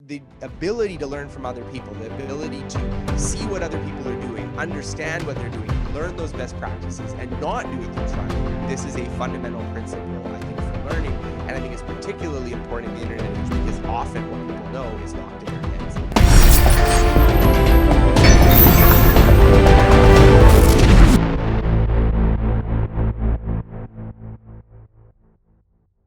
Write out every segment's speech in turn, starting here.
the ability to learn from other people, the ability to see what other people are doing, understand what they're doing, learn those best practices, and not do it through trial. This is a fundamental principle, I think, for learning. And I think it's particularly important in the internet age because often what people know is locked in their heads.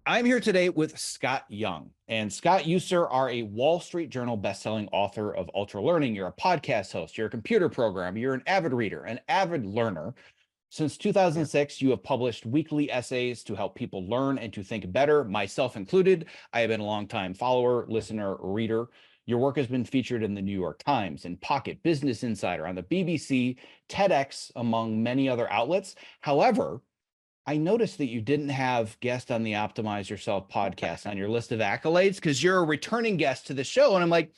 I'm here today with Scott Young. And Scott, you, sir, are a Wall Street Journal bestselling author of Ultralearning. You're a podcast host. You're a computer programmer. You're an avid reader, an avid learner. Since 2006, you have published weekly essays to help people learn and to think better, myself included. I have been a longtime follower, listener, reader. Your work has been featured in the New York Times, in Pocket, Business Insider, on the BBC, TEDx, among many other outlets. However, I noticed that you didn't have guest on the Optimize Yourself podcast on your list of accolades because you're a returning guest to the show. And I'm like,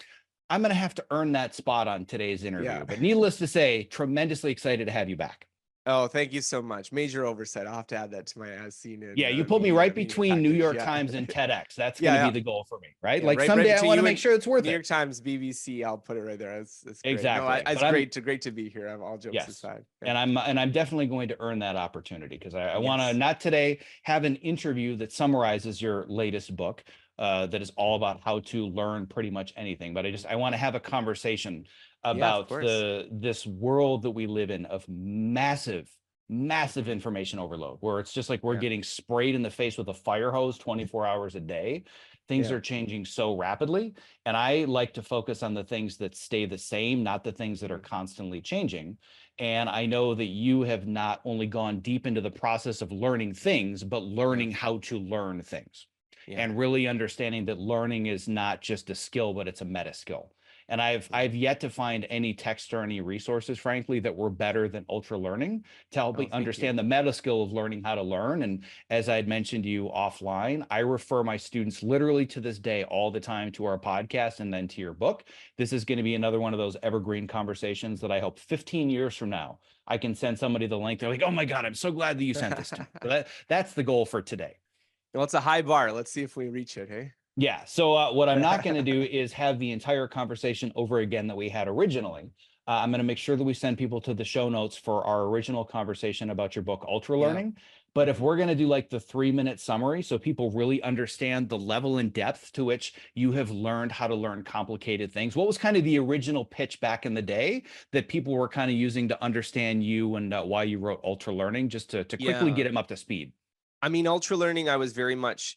I'm going to have to earn that spot on today's interview. Yeah. But needless to say, tremendously excited to have you back. Oh, thank you so much. Major oversight. I'll have to add that to my as seen in. Yeah, you pulled me right between New York Times and TEDx. That's going to be the goal for me, right? Like someday I want to make sure it's worth it. New York Times, BBC, I'll put it right there. That's great. Exactly. No, it's great to be here. All jokes aside. Yeah. And I'm definitely going to earn that opportunity because I want to not today have an interview that summarizes your latest book that is all about how to learn pretty much anything. But I want to have a conversation about this world that we live in of massive information overload, where it's just like we're getting sprayed in the face with a fire hose 24 hours a day. Things are changing so rapidly. And I like to focus on the things that stay the same, not the things that are constantly changing. And I know that you have not only gone deep into the process of learning things, but learning how to learn things and really understanding that learning is not just a skill, but it's a meta skill. And I've yet to find any text or any resources, frankly, that were better than Ultralearning to help me understand the meta skill of learning how to learn. And as I had mentioned to you offline, I refer my students literally to this day all the time to our podcast and then to your book. This is going to be another one of those evergreen conversations that I hope 15 years from now, I can send somebody the link. They're like, oh my God, I'm so glad that you sent this to me. So that's the goal for today. Well, it's a high bar. Let's see if we reach it, hey? Yeah. So what I'm not going to do is have the entire conversation over again that we had originally. I'm going to make sure that we send people to the show notes for our original conversation about your book, Ultralearning. But if we're going to do like the 3-minute summary, so people really understand the level and depth to which you have learned how to learn complicated things, what was kind of the original pitch back in the day that people were kind of using to understand you and why you wrote Ultralearning, just to quickly get them up to speed? I mean, Ultralearning,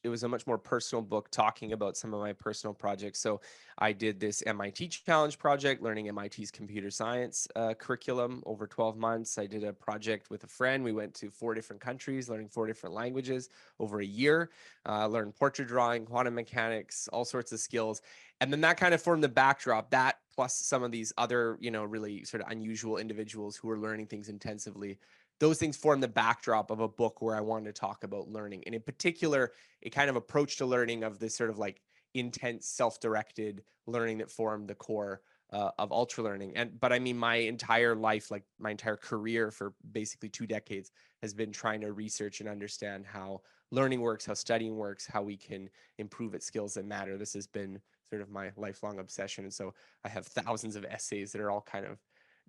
it was a much more personal book talking about some of my personal projects. So I did this MIT challenge project, learning MIT's computer science curriculum over 12 months. I did a project with a friend. We went to 4 different countries, learning 4 different languages over a year, learned portrait drawing, quantum mechanics, all sorts of skills. And then that kind of formed the backdrop, that plus some of these other, really sort of unusual individuals who were learning things intensively. Those things form the backdrop of a book where I wanted to talk about learning. And in particular, a kind of approach to learning of this sort of like intense, self-directed learning that formed the core of Ultralearning. But I mean, my entire life, like my entire career for basically 2 decades, has been trying to research and understand how learning works, how studying works, how we can improve at skills that matter. This has been sort of my lifelong obsession. And so I have thousands of essays that are all kind of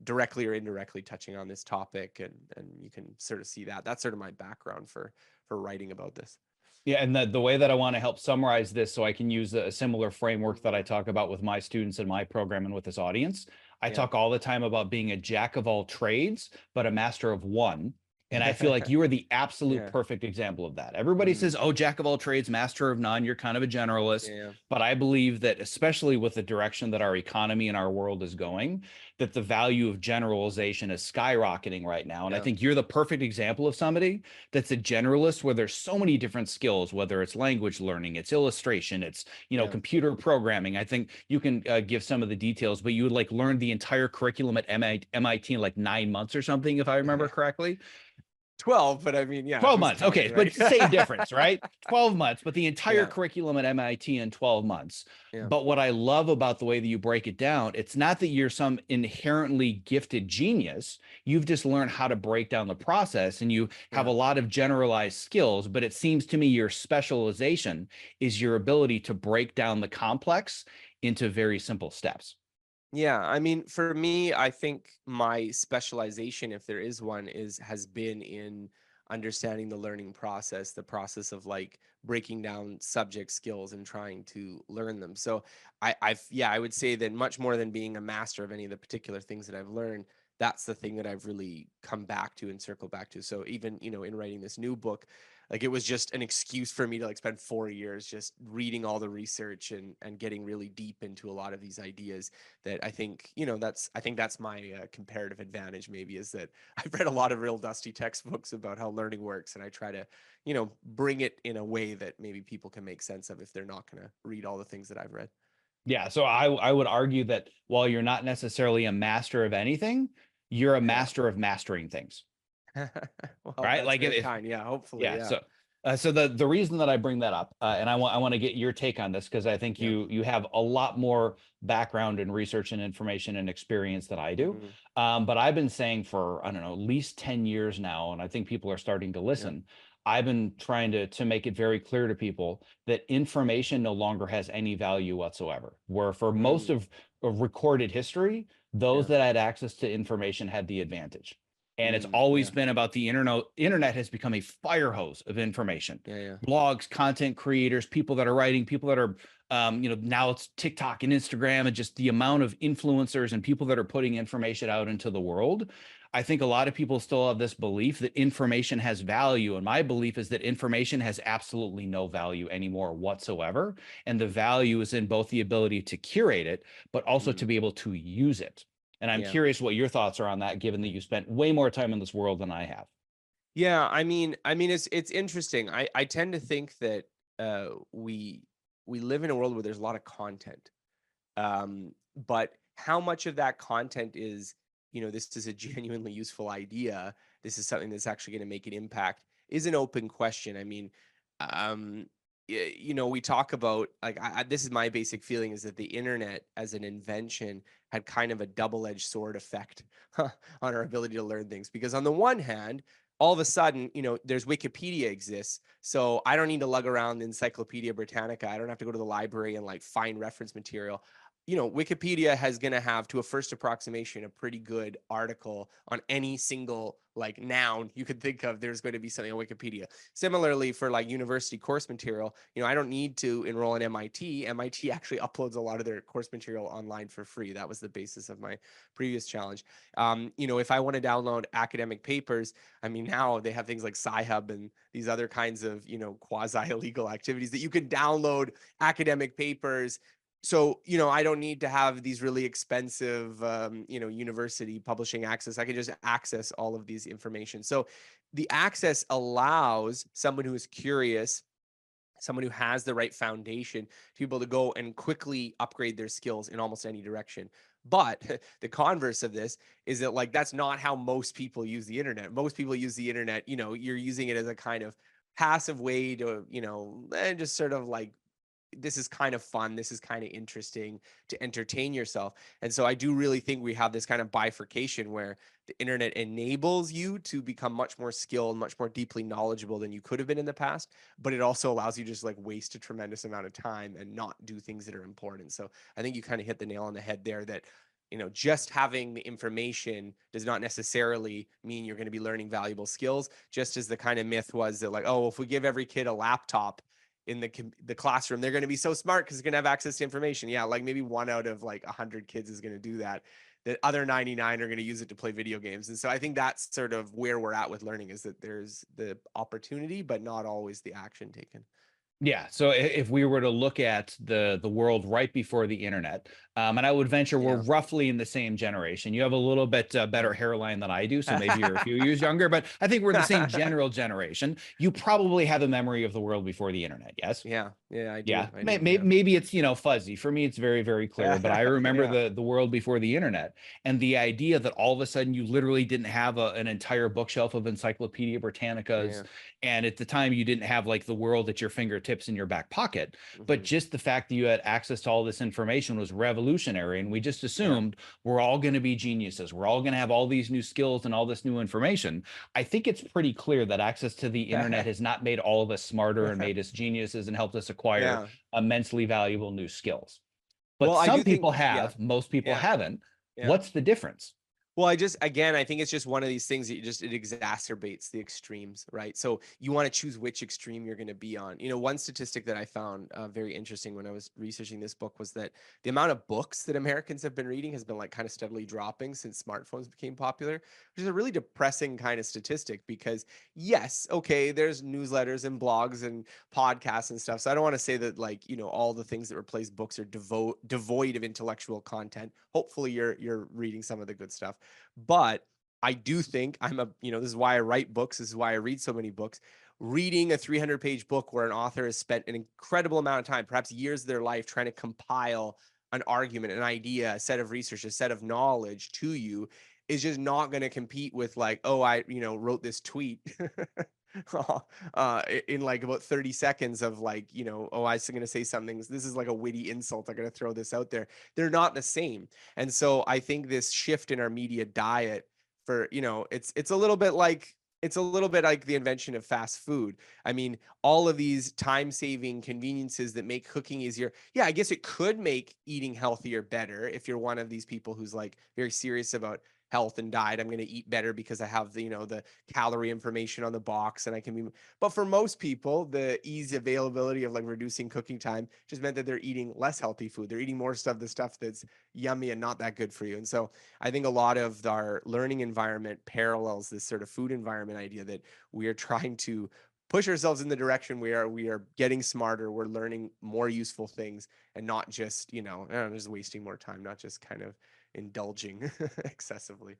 directly or indirectly touching on this topic, and you can sort of see that. That's sort of my background for writing about this. Yeah, and the way that I want to help summarize this so I can use a similar framework that I talk about with my students in my program and with this audience. I talk all the time about being a jack of all trades, but a master of one. And I feel like you are the absolute perfect example of that. Everybody says, oh, jack of all trades, master of none. You're kind of a generalist. But I believe that, especially with the direction that our economy and our world is going, that the value of generalization is skyrocketing right now. And I think you're the perfect example of somebody that's a generalist where there's so many different skills, whether it's language learning, it's illustration, it's, computer programming. I think you can give some of the details, but you would like learn the entire curriculum at MIT in like 9 months or something, if I remember correctly. 12, but I mean, 12 months. Okay. Right? But same difference, right? 12 months, but the entire curriculum at MIT in 12 months. But what I love about the way that you break it down, it's not that you're some inherently gifted genius. You've just learned how to break down the process, and you have a lot of generalized skills, but it seems to me your specialization is your ability to break down the complex into very simple steps. Yeah, I mean, for me, I think my specialization, if there is one, has been in understanding the learning process, the process of like breaking down subject skills and trying to learn them. So yeah, I would say that much more than being a master of any of the particular things that I've learned, that's the thing that I've really come back to and circle back to. So even, in writing this new book, like it was just an excuse for me to like spend 4 years just reading all the research and getting really deep into a lot of these ideas that I think, that's my comparative advantage maybe, is that I've read a lot of real dusty textbooks about how learning works, and I try to, bring it in a way that maybe people can make sense of if they're not going to read all the things that I've read. Yeah, so I would argue that while you're not necessarily a master of anything, you're a Yeah. master of mastering things, Well, right? that's Like very if kind. Yeah, hopefully. yeah, Yeah. so the reason that I bring that up, and I want to get your take on this because I think Yeah. you have a lot more background in research and information and experience than I do. Hmm. But I've been saying for I don't know at least 10 years now, and I think people are starting to Yeah. listen. I've been trying to make it very clear to people that information no longer has any value whatsoever. Where for most Mm, of recorded history, those yeah. that had access to information had the advantage. And it's always Yeah. been about the internet. Internet has become a fire hose of information. Yeah. Yeah. Blogs, content creators, people that are writing, people that are, now it's TikTok and Instagram, and just the amount of influencers and people that are putting information out into the world. I think a lot of people still have this belief that information has value. And my belief is that information has absolutely no value anymore whatsoever. And the value is in both the ability to curate it, but also Mm, to be able to use it. And I'm yeah. curious what your thoughts are on that, given that you spent way more time in this world than I have. Yeah, I mean, it's interesting. I tend to think that we live in a world where there's a lot of content. But how much of that content is, this is a genuinely useful idea, this is something that's actually going to make an impact, is an open question. I mean, um, we talk about like this is my basic feeling, is that the internet as an invention had kind of a double-edged sword effect on our ability to learn things. Because on the one hand, all of a sudden, there's Wikipedia exists. So I don't need to lug around the Encyclopedia Britannica. I don't have to go to the library and like find reference material. Wikipedia has going to have, to a first approximation, a pretty good article on any single like noun you could think of. There's going to be something on Wikipedia. Similarly, for like university course material, I don't need to enroll in MIT. MIT actually uploads a lot of their course material online for free. That was the basis of my previous challenge. If I want to download academic papers, I mean, now they have things like Sci-Hub and these other kinds of, quasi-illegal activities that you can download academic papers. So, I don't need to have these really expensive, university publishing access. I can just access all of these information. So the access allows someone who is curious, someone who has the right foundation, to be able to go and quickly upgrade their skills in almost any direction. But the converse of this is that like that's not how most people use the internet. Most people use the internet, you're using it as a kind of passive way to, and just sort of like, this is kind of fun, this is kind of interesting to entertain yourself. And so I do really think we have this kind of bifurcation where the internet enables you to become much more skilled, much more deeply knowledgeable than you could have been in the past, but it also allows you to just like waste a tremendous amount of time and not do things that are important. So I think you kind of hit the nail on the head there, that just having the information does not necessarily mean you're going to be learning valuable skills. Just as the kind of myth was that like, oh, if we give every kid a laptop in the classroom, they're going to be so smart because they're going to have access to information. Yeah, like maybe one out of like 100 kids is going to do that. The other 99 are going to use it to play video games. And so I think that's sort of where we're at with learning, is that there's the opportunity, but not always the action taken. Yeah. So if we were to look at the world right before the internet, and I would venture we're Yeah. roughly in the same generation. You have a little bit better hairline than I do, so maybe you're a few years younger, but I think we're in the same general generation. You probably have a memory of the world before the internet. Yes. Yeah. Yeah, I do. Yeah, I do. maybe it's fuzzy. For me, it's very, very clear. But I Yeah. remember Yeah. the world before the internet, and the idea that all of a sudden you literally didn't have an entire bookshelf of Encyclopedia Britannicas, Yeah. and at the time you didn't have like the world at your fingertips in your back pocket. But Hmm. just the fact that you had access to all this information was revolutionary, and we just Yeah. assumed we're all going to be geniuses. We're all going to have all these new skills and all this new information. I think it's pretty clear that access to the internet has not made all of us smarter and made us geniuses and helped us acquire Yeah. immensely valuable new skills. but Well, I some do think, people yeah, have, most people yeah, haven't. yeah. What's the difference? Well, again, I think it's just one of these things that it exacerbates the extremes, right? So you want to choose which extreme you're going to be on. One statistic that I found very interesting when I was researching this book was that the amount of books that Americans have been reading has been like kind of steadily dropping since smartphones became popular, which is a really depressing kind of statistic because yes, okay, there's newsletters and blogs and podcasts and stuff. So I don't want to say that like, all the things that replace books are devoid of intellectual content. Hopefully you're reading some of the good stuff. But I do think this is why I write books. This is why I read so many books. Reading a 300-page book where an author has spent an incredible amount of time, perhaps years of their life, trying to compile an argument, an idea, a set of research, a set of knowledge to you is just not going to compete with like, oh, I, wrote this tweet in like about 30 seconds of like, oh, I was going to say something. This is like a witty insult. I'm going to throw this out there. They're not the same. And so I think this shift in our media diet for, it's a little bit like the invention of fast food. I mean, all of these time-saving conveniences that make cooking easier. Yeah, I guess it could make eating healthier better if you're one of these people who's like very serious about health and diet. I'm going to eat better because I have the calorie information on the box and I can be, but for most people, the easy availability of like reducing cooking time just meant that they're eating less healthy food. They're eating more stuff, the stuff that's yummy and not that good for you. And so I think a lot of our learning environment parallels this sort of food environment idea that we are trying to push ourselves in the direction we are getting smarter, we're learning more useful things and not just, just wasting more time, not just kind of indulging excessively.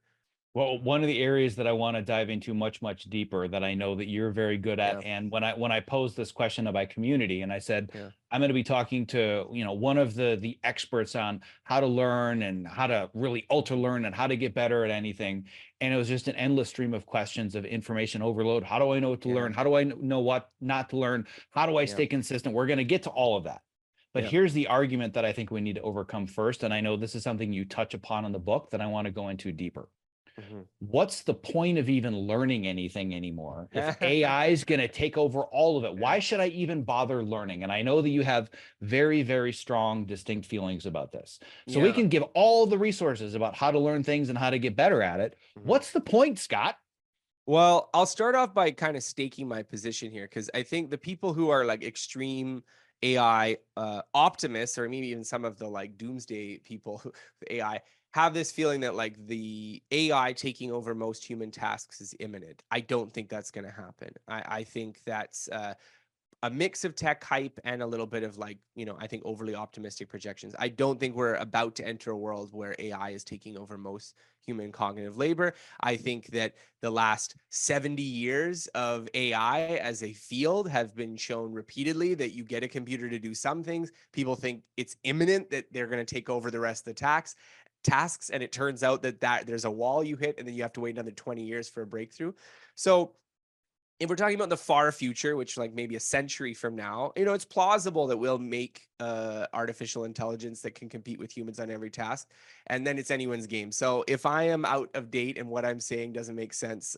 Well, one of the areas that I want to dive into much, much deeper that I know that you're very good at. Yeah. And when I posed this question of my community and I said, Yeah. I'm going to be talking to, one of the experts on how to learn and how to really ultra learn and how to get better at anything. And it was just an endless stream of questions of information overload. How do I know what to Yeah. learn? How do I know what not to learn? How do I Yeah. stay consistent? We're going to get to all of that. But Yeah. here's the argument that I think we need to overcome first. And I know this is something you touch upon in the book that I want to go into deeper. Mhm. What's the point of even learning anything anymore if AI is going to take over all of it? Yeah. Why should I even bother learning? And I know that you have very, very strong, distinct feelings about this. So we Yeah. can give all the resources about how to learn things and how to get better at it. Mhm. What's the point, Scott? Well, I'll start off by kind of staking my position here because I think the people who are like extreme AI optimists, or maybe even some of the like doomsday people with AI, have this feeling that like the AI taking over most human tasks is imminent. I don't think that's going to happen. I think that's a mix of tech hype and a little bit of like, I think overly optimistic projections. I don't think we're about to enter a world where AI is taking over most human cognitive labor. I think that the last 70 years of AI as a field have been shown repeatedly that you get a computer to do some things. People think it's imminent that they're going to take over the rest of the tasks. And it turns out that there's a wall you hit and then you have to wait another 20 years for a breakthrough. So if we're talking about the far future, which like maybe a century from now, it's plausible that we'll make artificial intelligence that can compete with humans on every task, and then it's anyone's game. So if I am out of date and what I'm saying doesn't make sense,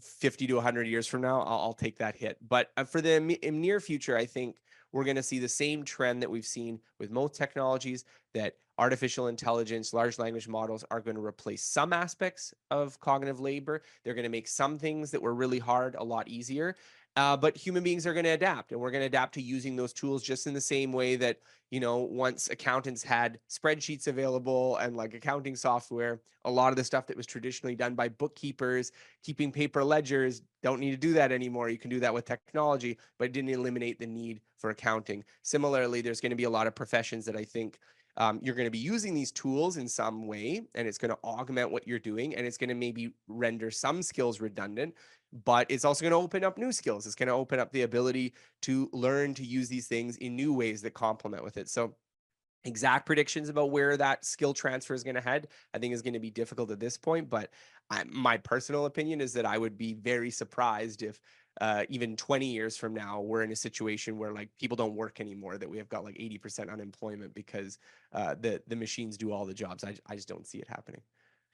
50 to 100 years from now, I'll take that hit. But for the near future, I think we're going to see the same trend that we've seen with most technologies, that artificial intelligence, large language models are going to replace some aspects of cognitive labor. They're going to make some things that were really hard a lot easier. But human beings are going to adapt, and we're going to adapt to using those tools just in the same way that, once accountants had spreadsheets available and like accounting software, a lot of the stuff that was traditionally done by bookkeepers, keeping paper ledgers, don't need to do that anymore. You can do that with technology, but it didn't eliminate the need for accounting. Similarly, there's going to be a lot of professions that I think you're going to be using these tools in some way, and it's going to augment what you're doing, and it's going to maybe render some skills redundant, but it's also going to open up new skills. It's going to open up the ability to learn to use these things in new ways that complement with it. So exact predictions about where that skill transfer is going to head, I think is going to be difficult at this point. But my personal opinion is that I would be very surprised if even 20 years from now, we're in a situation where like people don't work anymore, that we have got like 80% unemployment because the machines do all the jobs. I just don't see it happening.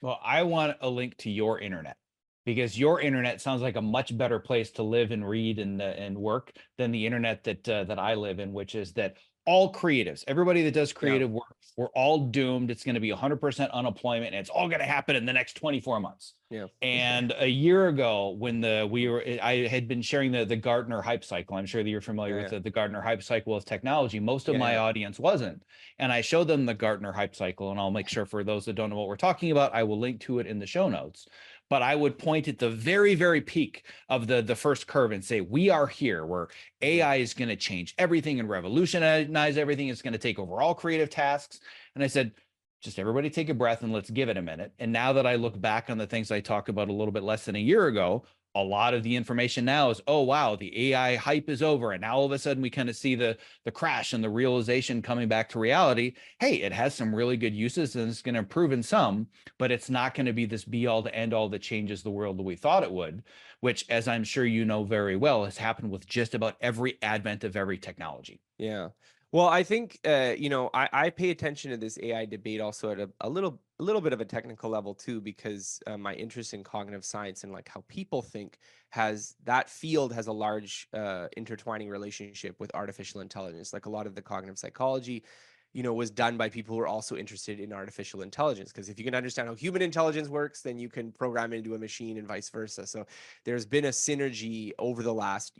Well, I want a link to your internet because your internet sounds like a much better place to live and read and work than the internet that I live in, which is that all creatives, everybody that does Yeah. creative work, we're all doomed. It's going to be 100% unemployment, and it's all going to happen in the next 24 months. Yeah. And a year ago, when I had been sharing the Gartner hype cycle. I'm sure that you're familiar Yeah. with Yeah. the Gartner hype cycle of technology. Most of Yeah. my Yeah. audience wasn't. And I showed them the Gartner hype cycle, and I'll make sure for those that don't know what we're talking about, I will link to it in the show notes. But I would point at the very, very peak of the first curve and say, we are here where Mhm. AI is going to change everything and revolutionize everything. It's going to take over all creative tasks. And I said, just everybody take a breath and let's give it a minute. And now that I look back on the things I talked about a little bit less than a year ago, a lot of the information now is, oh wow, the AI hype is over. And now all of a sudden we kind of see the crash and the realization coming back to reality. Hey, it has some really good uses and it's going to improve in some, but it's not going to be this be all to end all that changes the world that we thought it would, which, as I'm sure you know very well, has happened with just about every advent of every technology. Yeah. Well, I think I pay attention to this AI debate also at a little bit of a technical level too, because my interest in cognitive science and like how people think has that field has a large intertwining relationship with artificial intelligence. Like a lot of the cognitive psychology, was done by people who are also interested in artificial intelligence. Because if you can understand how human intelligence works, then you can program it into a machine and vice versa. So there's been a synergy over the last,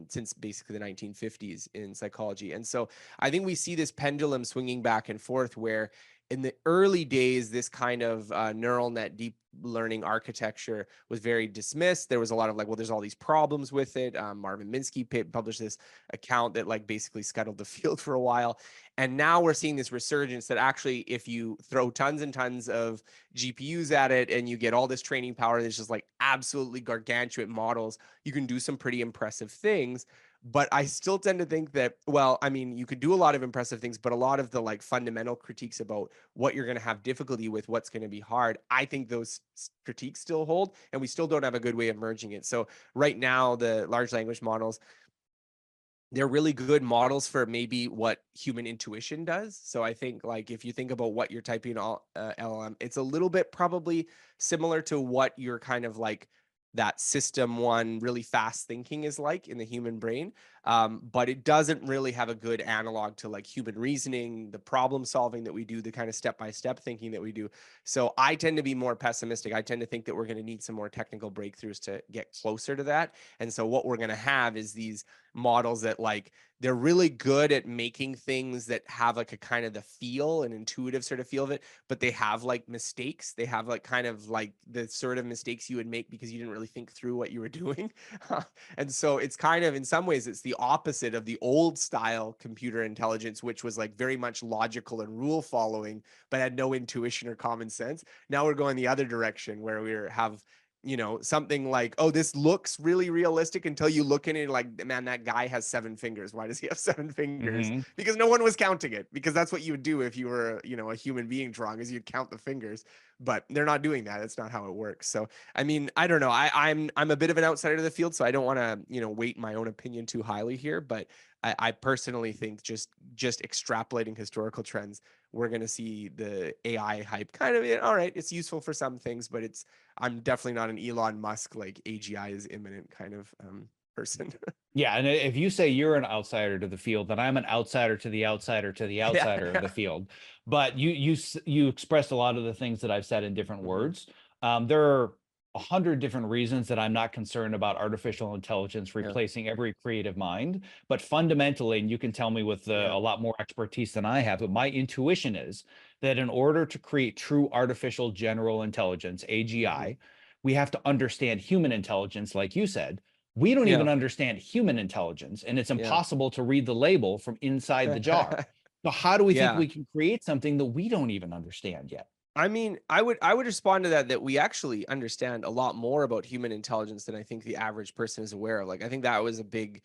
since basically the 1950s in psychology. And so I think we see this pendulum swinging back and forth where in the early days, this kind of neural net deep learning architecture was very dismissed. There was a lot of like, well, there's all these problems with it. Marvin Minsky published this account that like basically scuttled the field for a while. And now we're seeing this resurgence that actually, if you throw tons and tons of GPUs at it and you get all this training power, there's just like absolutely gargantuan models, you can do some pretty impressive things. But I still tend to think that, well, I mean, you could do a lot of impressive things, but a lot of the like fundamental critiques about what you're going to have difficulty with, what's going to be hard, I think those critiques still hold, and we still don't have a good way of merging it. So right now, the large language models, they're really good models for maybe what human intuition does. So I think like if you think about what you're typing all LLM, it's a little bit probably similar to what you're kind of like that system one really fast thinking is like in the human brain. But it doesn't really have a good analog to like human reasoning, the problem solving that we do, the kind of step by step thinking that we do. So I tend to be more pessimistic. I tend to think that we're going to need some more technical breakthroughs to get closer to that. And so what we're going to have is these models that like they're really good at making things that have like a kind of the feel and intuitive sort of feel of it, but they have like mistakes. They have like kind of like the sort of mistakes you would make because you didn't really think through what you were doing. And so it's kind of in some ways it's the opposite of the old style computer intelligence, which was like very much logical and rule following but had no intuition or common sense. Now we're going the other direction where we have something like, oh, this looks really realistic until you look in it like, man, that guy has 7 fingers. Why does he have 7 fingers? Mm-hmm. Because no one was counting it, because that's what you would do if you were, a human being drawing, is you'd count the fingers, but they're not doing that. It's not how it works. So, I mean, I don't know. I'm a bit of an outsider to the field, so I don't want to, weight my own opinion too highly here, but I personally think just extrapolating historical trends, we're going to see the AI hype kind of, all right, it's useful for some things, but I'm definitely not an Elon Musk, like AGI is imminent kind of person. Yeah, and if you say you're an outsider to the field, then I'm an outsider to the outsider to the Yeah. outsider of the field. But you expressed a lot of the things that I've said in different Hmm. words. There are 100 different reasons that I'm not concerned about artificial intelligence Yeah. replacing every creative mind. But fundamentally, and you can tell me with Yeah. a lot more expertise than I have, but my intuition is that in order to create true artificial general intelligence, Hmm. AGI, we have to understand human intelligence, like you said. We don't Yeah. even understand human intelligence, and it's Yeah. impossible to read the label from inside the jar. So how do we think Yeah. we can create something that we don't even understand yet? I mean, I would respond to that we actually understand a lot more about human intelligence than I think the average person is aware of. Like I think that was a big,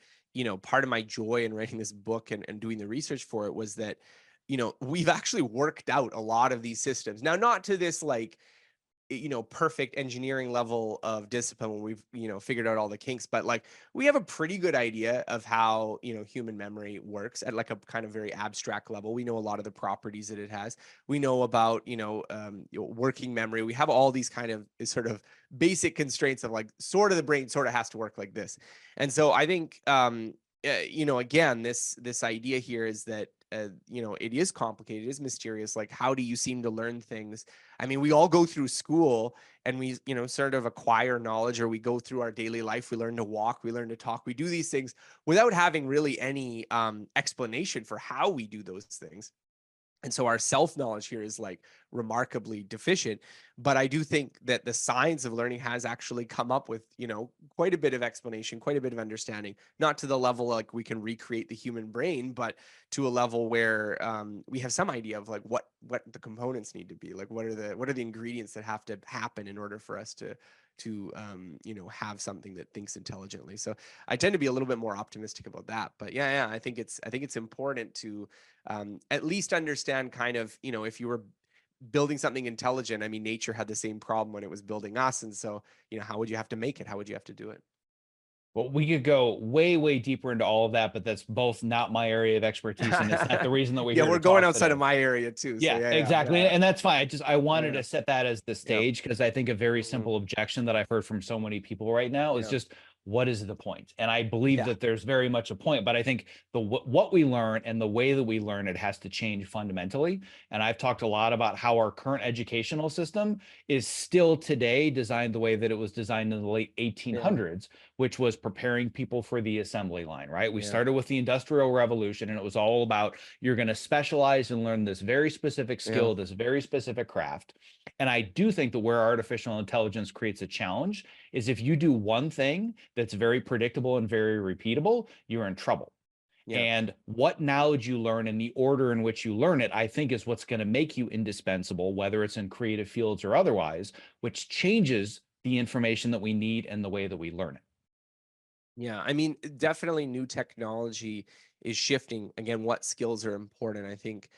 part of my joy in writing this book and doing the research for it was that, we've actually worked out a lot of these systems. Now, not to this like perfect engineering level of discipline when we've figured out all the kinks, but like we have a pretty good idea of how human memory works at like a kind of very abstract level. We know a lot of the properties that it has. We know about working memory. We have all these kind of sort of basic constraints of like sort of the brain sort of has to work like this. And so I think again, this idea here is that it is complicated, it is mysterious. Like, how do you seem to learn things? I mean, we all go through school and we, sort of acquire knowledge, or we go through our daily life. We learn to walk, we learn to talk, we do these things without having really any explanation for how we do those things. And so our self knowledge here is like remarkably deficient. But I do think that the science of learning has actually come up with, quite a bit of explanation, quite a bit of understanding, not to the level like we can recreate the human brain, but to a level where we have some idea of like what the components need to be, like what are the ingredients that have to happen in order for us to have something that thinks intelligently. So I tend to be a little bit more optimistic about that. But yeah, I think it's important to at least understand kind of, if you were building something intelligent. I mean, nature had the same problem when it was building us. And so, how would you have to make it? How would you have to do it? Well, we could go way, way deeper into all of that, but that's both not my area of expertise, and it's not the reason that we're Yeah, here we're to going talk outside today. of my area too. So Yeah, yeah, yeah, exactly. yeah, And that's fine. I wanted yeah, to set that as the yeah, stage because I think a very mhm, simple objection that I've heard from so many people right now is yeah, just what is the point? And I believe yeah, that there's very much a point, but I think what we learn and the way that we learn it has to change fundamentally. And I've talked a lot about how our current educational system is still today designed the way that it was designed in the late yeah, 1800s, which was preparing people for the assembly line, right? We yeah, started with the Industrial Revolution, and it was all about you're going to specialize and learn this very specific yeah, skill, this very specific craft. And I do think that where artificial intelligence creates a challenge is if you do one thing that's very predictable and very repeatable, you're in trouble. yeah. And what knowledge you learn and the order in which you learn it, I think, is what's going to make you indispensable, whether it's in creative fields or otherwise, which changes the information that we need and the way that we learn it. Yeah, I mean, definitely new technology is shifting again what skills are important. I think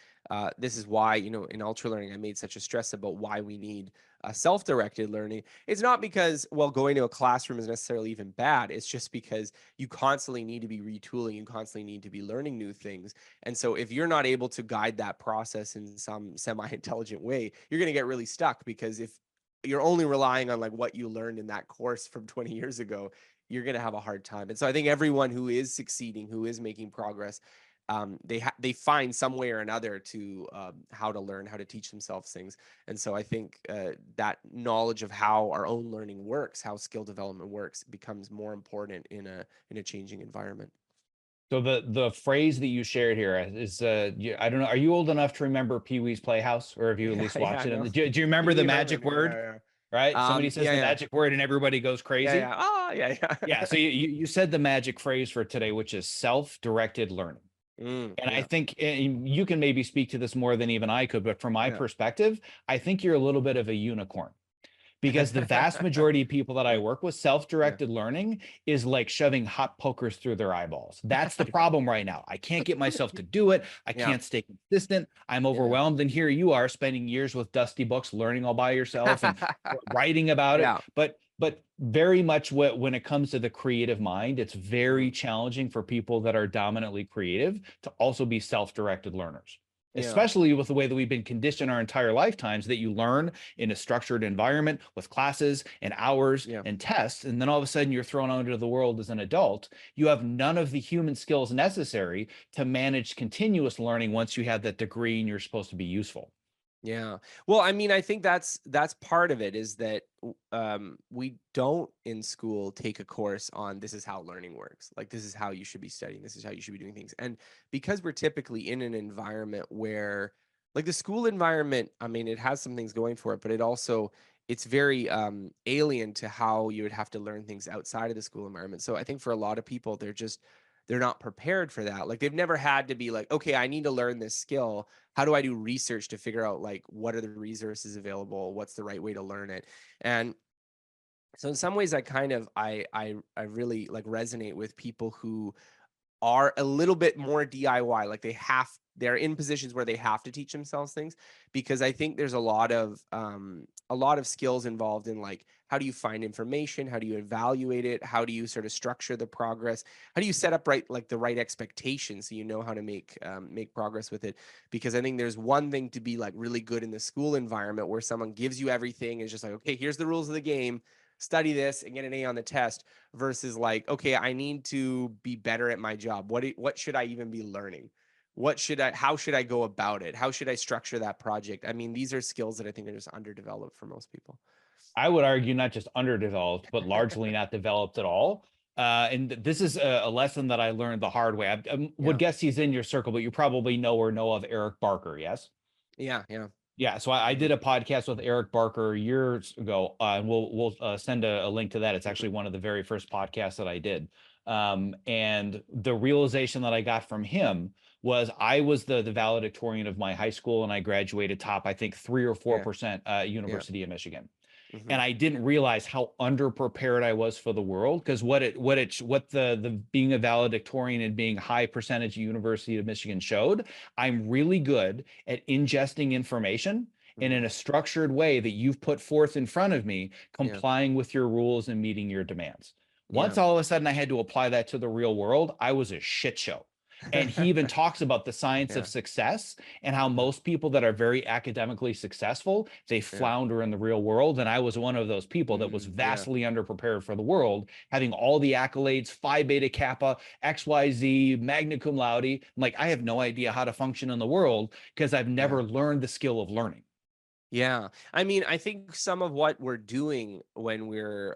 this is why, in ultra learning, I made such a stress about why we need self-directed learning. It's not because, well, going to a classroom is necessarily even bad. It's just because you constantly need to be retooling, you constantly need to be learning new things. And so if you're not able to guide that process in some semi-intelligent way, you're going to get really stuck, because if you're only relying on like what you learned in that course from 20 years ago, you're going to have a hard time. And so I think everyone who is succeeding, who is making progress, they find some way or another to how to learn, how to teach themselves things. And so I think that knowledge of how our own learning works, how skill development works, becomes more important in a changing environment. So the phrase that you shared here is I don't know, are you old enough to remember Pee-wee's Playhouse, or have you at Yeah, least watched yeah, it? no. Do you remember the Pee-wee magic Herman. word? Yeah, Right? yeah. Somebody says Yeah, the yeah, magic word and everybody goes yeah, crazy. yeah. Oh, yeah, Yeah, yeah. so you said the magic phrase for today, which is self-directed learning. And I Yeah, think you can maybe speak to this more than even I could, but from my yeah. perspective, I think you're a little bit of a unicorn, because the vast majority of people that I Yeah, work with, yeah. self-directed learning is like shoving hot pokers through their eyeballs. That's the problem right now. I can't get myself to do it. I Yeah, can't stay consistent. I'm yeah. overwhelmed. And here you are spending years with dusty books, learning all by yourself and writing about it. Yeah, But very much when it comes to the creative mind, it's very mhm, challenging for people that are dominantly creative to also be self-directed learners, yeah, especially with the way that we've been conditioned our entire lifetimes, that you learn in a structured environment with classes and hours yeah. and tests. And then all of a sudden you're thrown out into the world as an adult. You have none of the human skills necessary to manage continuous learning once you have that degree and you're supposed to be useful. Yeah. Well, I mean, I think that's part of it, is that we don't in school take a course on this is how learning works. Like, this is how you should be studying. This is how you should be doing things. And because we're typically in an environment where, like, the school environment, I mean, it has some things going for it, but it's very alien to how you would have to learn things outside of the school environment. So I think for a lot of people, they're not prepared for that. Like, they've never had to be like, okay, I need to learn this skill. How do I do research to figure out like what are the resources available? What's the right way to learn it? And so in some ways I kind of I really like resonate with people who are a little bit more DIY. Like, they're in positions where they have to teach themselves things, because I think there's a lot of skills involved in like, how do you find information? How do you evaluate it? How do you sort of structure the progress? How do you set up the right expectations so you know how to make progress with it? Because I think there's one thing to be like really good in the school environment where someone gives you everything and it's just like, okay, here's the rules of the game. study this and get an A on the test versus like, okay, I need to be better at my job. What should I even be learning? How should I go about it? How should I structure that project? I mean, these are skills that I think are just underdeveloped for most people. I would argue not just underdeveloped, but largely not developed at all. And this is a lesson that I learned the hard way. I would Yeah. guess he's in your circle, but you probably know or know of Eric Barker, yes? Yeah. Yeah. Yeah, so I Mhm. did a podcast with Eric Barker years ago, and we'll send a link to that. It's Mhm. actually one of the very first podcasts that I did. And the realization that I got from him was I was the valedictorian of my high school, and I graduated top, I think, 3 or 4% Yeah. University of Michigan. Mhm. And I didn't realize how underprepared I was for the world, because what the being a valedictorian and being high percentage University of Michigan showed, I'm really good at ingesting information and Mhm. in a structured way that you've put forth in front of me, Yeah. complying with your rules and meeting your demands. Yeah. Once all of a sudden I had to apply that to the real world, I was a shit show. And he even talks about the science of Yeah. success and how Uh-huh. most people that are very academically successful, they Yeah. flounder in the real world. And I was one of those people that was Yeah. vastly underprepared for the world, having all the accolades, Phi Beta Kappa, XYZ, magna cum laude. I'm like, I have no idea how to function in the world because I've Yeah. never learned the skill of learning. Yeah. I mean, I think some of what we're doing when we're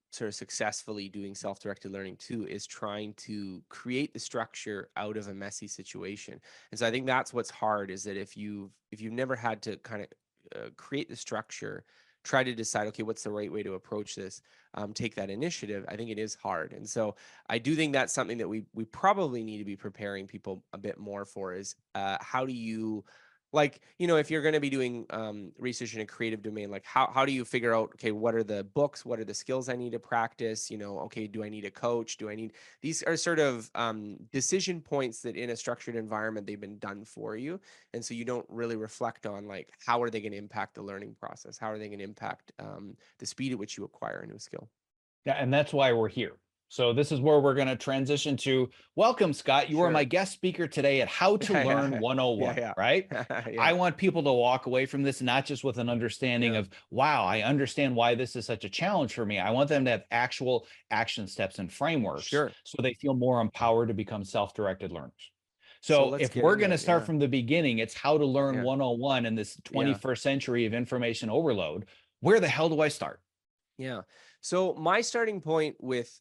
sort of successfully doing self-directed learning too is trying to create the structure out of a messy situation. And so I think that's what's hard is that if you've never had to kind of create the structure, try to decide, okay, what's the right way to approach this, take that initiative. I think it is hard. And so I do think that's something that we probably need to be preparing people a bit more for is how do you like, if you're going to be doing research in a creative domain, like how do you figure out, okay, what are the books, what are the skills I need to practice, okay, do I need a coach, do I need, these are sort of decision points that in a structured environment they've been done for you, and so you don't really reflect on like how are they going to impact the learning process, how are they going to impact the speed at which you acquire a new skill. Yeah, and that's why we're here. So this is where we're going to transition to. Welcome, Scott. You are my Sure. guest speaker today at How to Learn Yeah, 101, yeah, right? yeah. I Yeah, want people to walk away from this not just with an understanding yeah, of, wow, I understand why this is such a challenge for me. I want them to have actual action steps and frameworks sure. so they feel more empowered to become self-directed learners. So So let's if get we're into going to it. start Yeah, from the beginning, it's How to Learn yeah, 101 in this yeah. 21st century of information overload. Where the hell do I start? Yeah. So my starting point with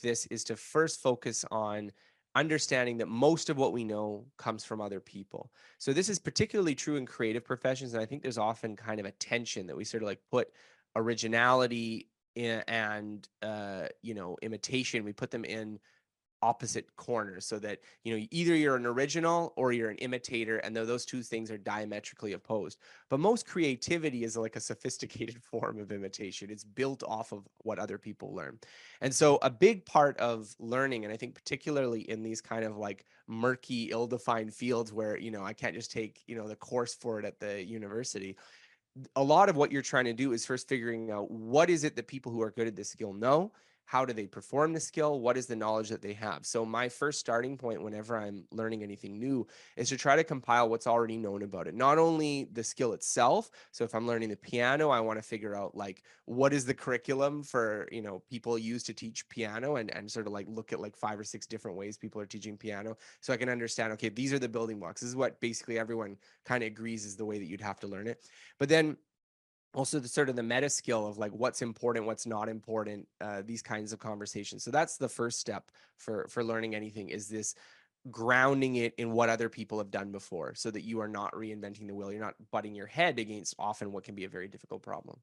this is to first focus on understanding that most of what we know comes from other people. So this is particularly true in creative professions, and I think there's often kind of a tension that we sort of like put originality in, and imitation. We put them in opposite corners so that either you're an original or you're an imitator, and those two things are diametrically opposed. But most creativity is like a sophisticated form of imitation. It's built off of what other people learn. And so a big part of learning, and I think particularly in these kind of like murky, ill-defined fields where I can't just take the course for it at the university, a lot of what you're trying to do is first figuring out what is it that people who are good at this skill know, how do they perform the skill, what is the knowledge that they have. So my first starting point whenever I'm learning anything new is to try to compile what's already known about it, not only the skill itself. So if I'm learning the piano, I want to figure out like what is the curriculum for people use to teach piano, and sort of like look at like 5 or 6 different ways people are teaching piano, so I can understand, okay, these are the building blocks, this is what basically everyone kind of agrees is the way that you'd have to learn it. But then also the sort of the meta skill of like what's important, what's not important, these kinds of conversations. So that's the first step for learning anything, is this grounding it in what other people have done before, so that you are not reinventing the wheel, you're not butting your head against often what can be a very difficult problem.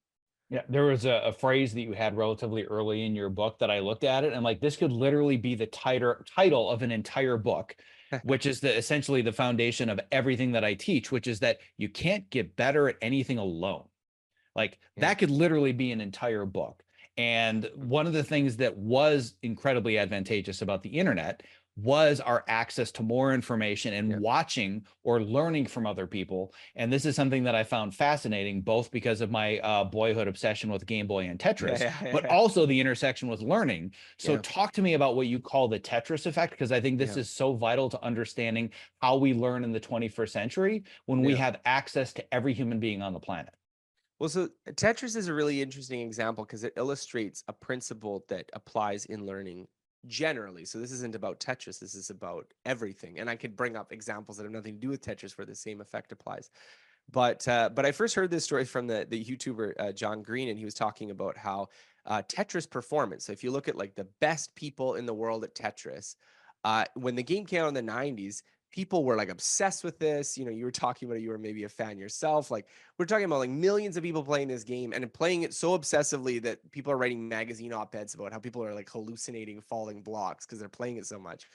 Yeah, there was a phrase that you had relatively early in your book that I looked at it and like this could literally be the title of an entire book, which is essentially the foundation of everything that I teach, which is that you can't get better at anything alone. Like Yeah. that could literally be an entire book. And one of the things that was incredibly advantageous about the internet was our access to more information and Yeah. watching or learning from other people. And this is something that I found fascinating, both because of my boyhood obsession with Game Boy and Yeah. Tetris, Yeah. but Yeah. also the intersection with learning. So Yeah. talk to me about what you call the Tetris effect, because I think this Yeah. is so vital to understanding how we learn in the 21st century when we Yeah. have access to every human being on the planet. Well, so Tetris is a really interesting example because it illustrates a principle that applies in learning generally. So this isn't about Tetris, this is about everything. And I could bring up examples that have nothing to do with Tetris where the same effect applies. But I first heard this story from the YouTuber John Green, and he was talking about how Tetris performance. So if you look at like the best people in the world at Tetris, when the game came out in the '90s, people were like obsessed with this. You know, you were talking about it, you were maybe a fan yourself. Like we're talking about like millions of people playing this game and playing it so obsessively that people are writing magazine op-eds about how people are like hallucinating falling blocks because they're playing it so much.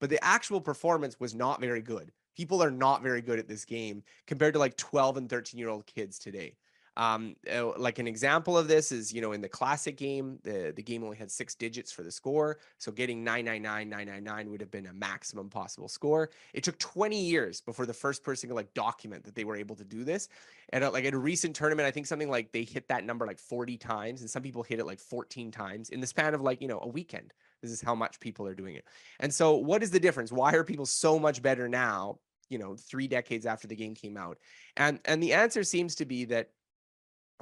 But the actual performance was not very good. People are not very good at this game compared to like 12 and 13-year-old kids today. Like an example of this is, you know, in the classic game, the game only had 6 digits for the score. So getting 999,999 would have been a maximum possible score. It took 20 years before the first person could like document that they were able to do this. And like at a recent tournament, I think something like they hit that number like 40 times, and some people hit it like 14 times in the span of like, you know, a weekend. This is how much people are doing it. And so what is the difference? Why are people so much better now, you know, 3 decades after the game came out? And the answer seems to be that,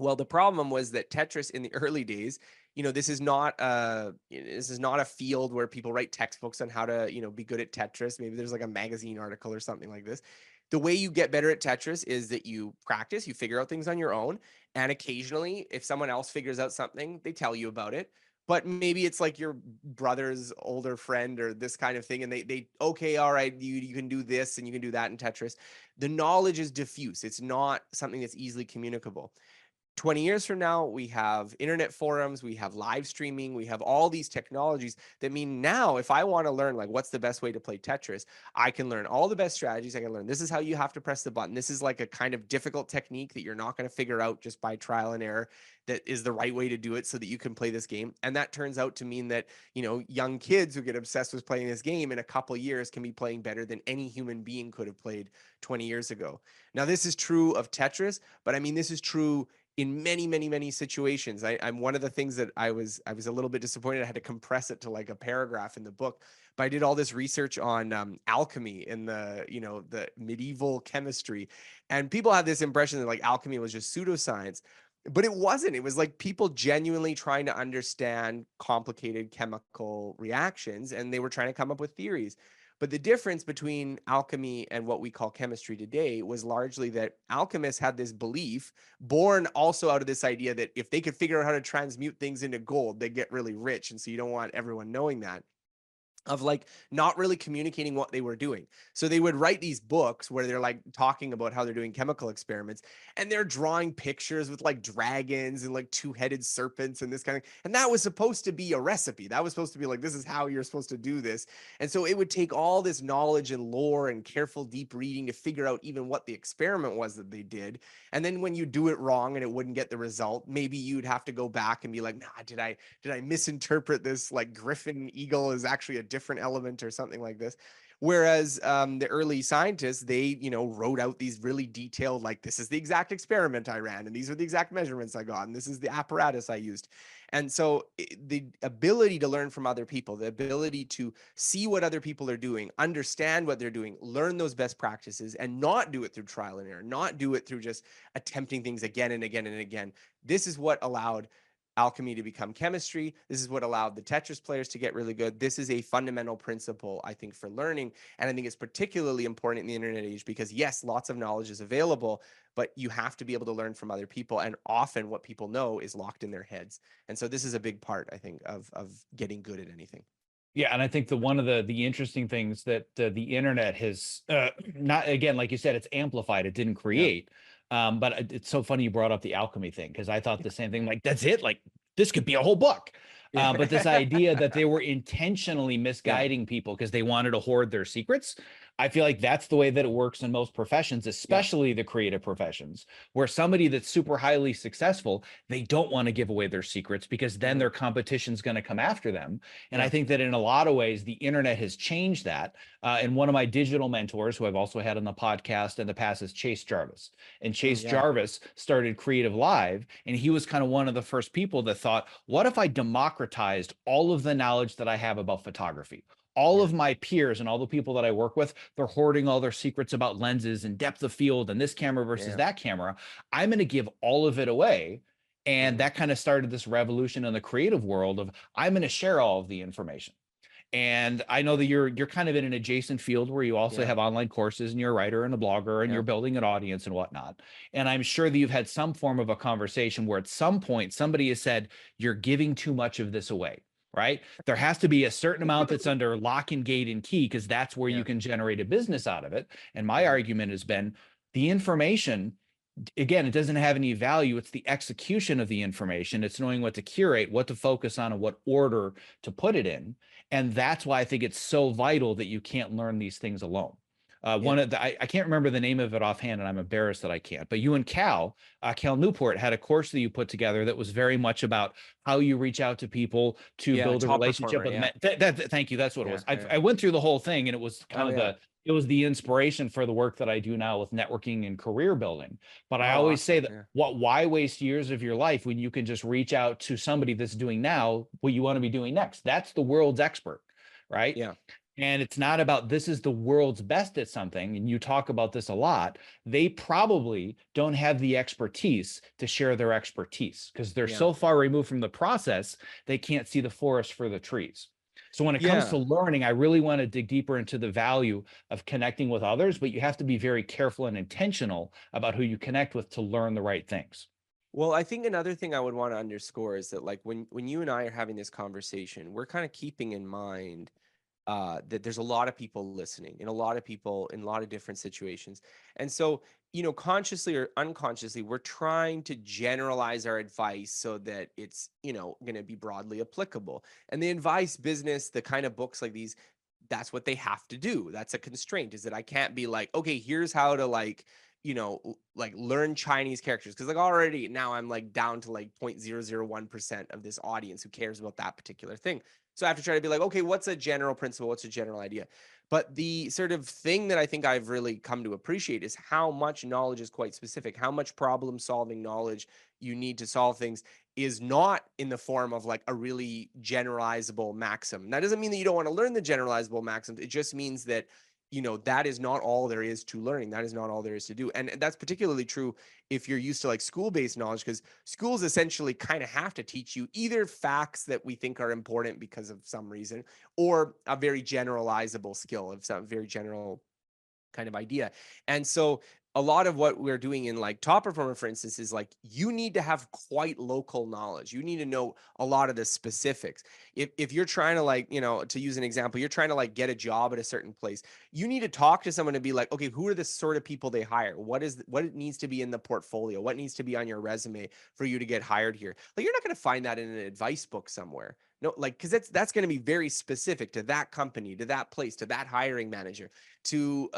well, the problem was that Tetris in the early days, you know, this is not a field where people write textbooks on how to, you know, be good at Tetris. Maybe there's like a magazine article or something like this. The way you get better at Tetris is that you practice, you figure out things on your own, and occasionally if someone else figures out something, they tell you about it. But maybe it's like your brother's older friend or this kind of thing, and they okay, all right, you can do this and you can do that in Tetris. The knowledge is diffuse. It's not something that's easily communicable. 20 years from now, we have internet forums, we have live streaming, we have all these technologies that mean now if I want to learn like what's the best way to play Tetris, I can learn all the best strategies. I can learn this is how you have to press the button. This is like a kind of difficult technique that you're not going to figure out just by trial and error, that is the right way to do it so that you can play this game. And that turns out to mean that, you know, young kids who get obsessed with playing this game in a couple years can be playing better than any human being could have played 20 years ago. Now, this is true of Tetris, but I mean, this is true in many, many, many situations. I'm one of the things that I was a little bit disappointed. I had to compress it to like a paragraph in the book, but I did all this research on alchemy in the, you know, the medieval chemistry, and people have this impression that like alchemy was just pseudoscience, but it wasn't. It was like people genuinely trying to understand complicated chemical reactions, and they were trying to come up with theories. But the difference between alchemy and what we call chemistry today was largely that alchemists had this belief, born also out of this idea that if they could figure out how to transmute things into gold, they get really rich. And so you don't want everyone knowing that, of like not really communicating what they were doing. So they would write these books where they're like talking about how they're doing chemical experiments, and they're drawing pictures with like dragons and like two-headed serpents and this kind of, and that was supposed to be a recipe. That was supposed to be like, this is how you're supposed to do this. And so it would take all this knowledge and lore and careful deep reading to figure out even what the experiment was that they did. And then when you do it wrong and it wouldn't get the result, maybe you'd have to go back and be like, nah, did I misinterpret this? Like griffin eagle is actually a different element or something like this. Whereas the early scientists, they, you know, wrote out these really detailed, like, this is the exact experiment I ran, and these are the exact measurements I got, and this is the apparatus I used. And so the ability to learn from other people, the ability to see what other people are doing, understand what they're doing, learn those best practices, and not do it through trial and error, not do it through just attempting things again and again and again. This is what allowed alchemy to become chemistry. This is what allowed the Tetris players to get really good. This is a fundamental principle, I think, for learning. And I think it's particularly important in the internet age because, yes, lots of knowledge is available, but you have to be able to learn from other people. And often what people know is locked in their heads. And so this is a big part, I think, of getting good at anything. Yeah, and I think the one of the interesting things that the internet has not, again, like you said, it's amplified. It didn't Yeah. create. But it's so funny you brought up the alchemy thing because I thought the same thing. Like that's it. Like this could be a whole book. But this Yeah. idea that they were intentionally Yeah. misguiding people because they wanted to hoard their secrets. I feel like that's the way that it works in most professions, Yeah. especially the creative professions, where somebody that's super highly successful, they don't want to give away their secrets because then Mhm. their competition's going to come after them. And I Yeah. think that in a lot of ways, the internet has changed that. And one of my digital mentors, who I've also had on the podcast in the past, is Chase Jarvis. And Chase Yeah. Jarvis started Creative Live. And he was kind of one of the first people that thought, what if I democratized all of the knowledge that I have about photography? all Yeah. of my peers and all the people that I work with, they're hoarding all their secrets about lenses and depth of field and this camera versus Yeah. that camera. I'm going to give all of it away. And Mhm. that kind of started this revolution in the creative world of I'm going to share all of the information. And I know that you're kind of in an adjacent field where you also Yeah. have online courses and you're a writer and a blogger and Yeah. you're building an audience and whatnot. And I'm sure that you've had some form of a conversation where at some point somebody has said, you're giving too much of this away, right? There has to be a certain amount that's under lock and gate and key because that's where you Yeah. can generate a business out of it. And my Mhm. argument has been the information, again, it doesn't have any value. It's the execution of the information. It's knowing what to curate, what to focus on, and what order to put it in. And that's why I think it's so vital that you can't learn these things alone. Yeah. One of the, I can't remember the name of it offhand, and I'm embarrassed that I can't. But you and Cal Newport had a course that you put together that was very much about how you reach out to people to Yeah, build a top relationship performer, with yeah. them. Thank you. That's what it Yeah, was. yeah. I went through the whole thing, and it was Oh, kind of yeah. it was the inspiration for the work that I do now with networking and career building. But I Oh, always say awesome, that yeah. why waste years of your life when you can just reach out to somebody that's doing now what you want to be doing next? That's the world's expert, right? Yeah. And it's not about this is the world's best at something. And you talk about this a lot. They probably don't have the expertise to share their expertise because they're Yeah. so far removed from the process, they can't see the forest for the trees. So when it comes to Yeah. learning, I really want to dig deeper into the value of connecting with others, but you have to be very careful and intentional about who you connect with to learn the right things. Well, I think another thing I would wanna underscore is that, like, when you and I are having this conversation, we're kinda keeping in mind that there's a lot of people listening and a lot of people in a lot of different situations. And so, consciously or unconsciously, we're trying to generalize our advice so that it's, going to be broadly applicable. And the advice business, the kind of books like these, that's what they have to do. That's a constraint is that I can't be like, okay, here's how to like, like learn Chinese characters. Cause like already now I'm like down to like 0.001% of this audience who cares about that particular thing. So I have to try to be like, okay, what's a general principle? What's a general idea? But the sort of thing that I think I've really come to appreciate is how much knowledge is quite specific, how much problem solving knowledge you need to solve things is not in the form of like a really generalizable maxim. That doesn't mean that you don't want to learn the generalizable maxims. It just means that that is not all there is to learning. That is not all there is to do. And that's particularly true if you're used to like school-based knowledge, because schools essentially kind of have to teach you either facts that we think are important because of some reason, or a very generalizable skill of some very general kind of idea. And so a lot of what we're doing in like top performer, for instance, is like you need to have quite local knowledge. You need to know a lot of the specifics. If you're trying to like, to use an example, you're trying to like get a job at a certain place, you need to talk to someone to be like, okay, who are the sort of people they hire? What it needs to be in the portfolio? What needs to be on your resume for you to get hired here? Like you're not going to find that in an advice book somewhere. No, like because that's going to be very specific to that company, to that place, to that hiring manager to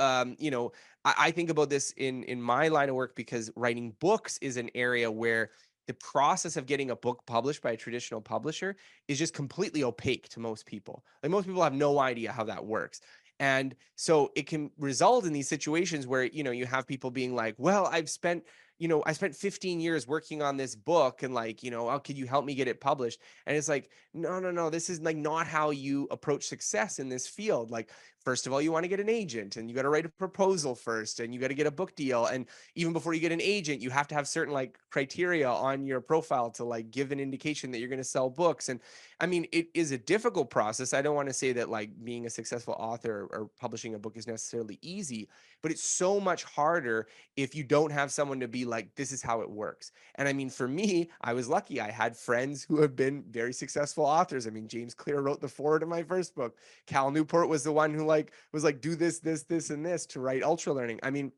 I think about this in my line of work because writing books is an area where the process of getting a book published by a traditional publisher is just completely opaque to most people. Like most people have no idea how that works. And so it can result in these situations where, you have people being like, well, I spent 15 years working on this book and like, oh, could you help me get it published? And it's like, no, no, no, this is like not how you approach success in this field. Like, first of all, you want to get an agent and you got to write a proposal first and you got to get a book deal. And even before you get an agent, you have to have certain like criteria on your profile to like give an indication that you're going to sell books. And I mean, it is a difficult process. I don't want to say that like being a successful author or publishing a book is necessarily easy, but it's so much harder if you don't have someone to be like, this is how it works. And I mean, for me, I was lucky. I had friends who have been very successful authors. I mean, James Clear wrote the foreword of my first book. Cal Newport was the one who like was like, do this, this, this, and this to write Ultralearning. I mean,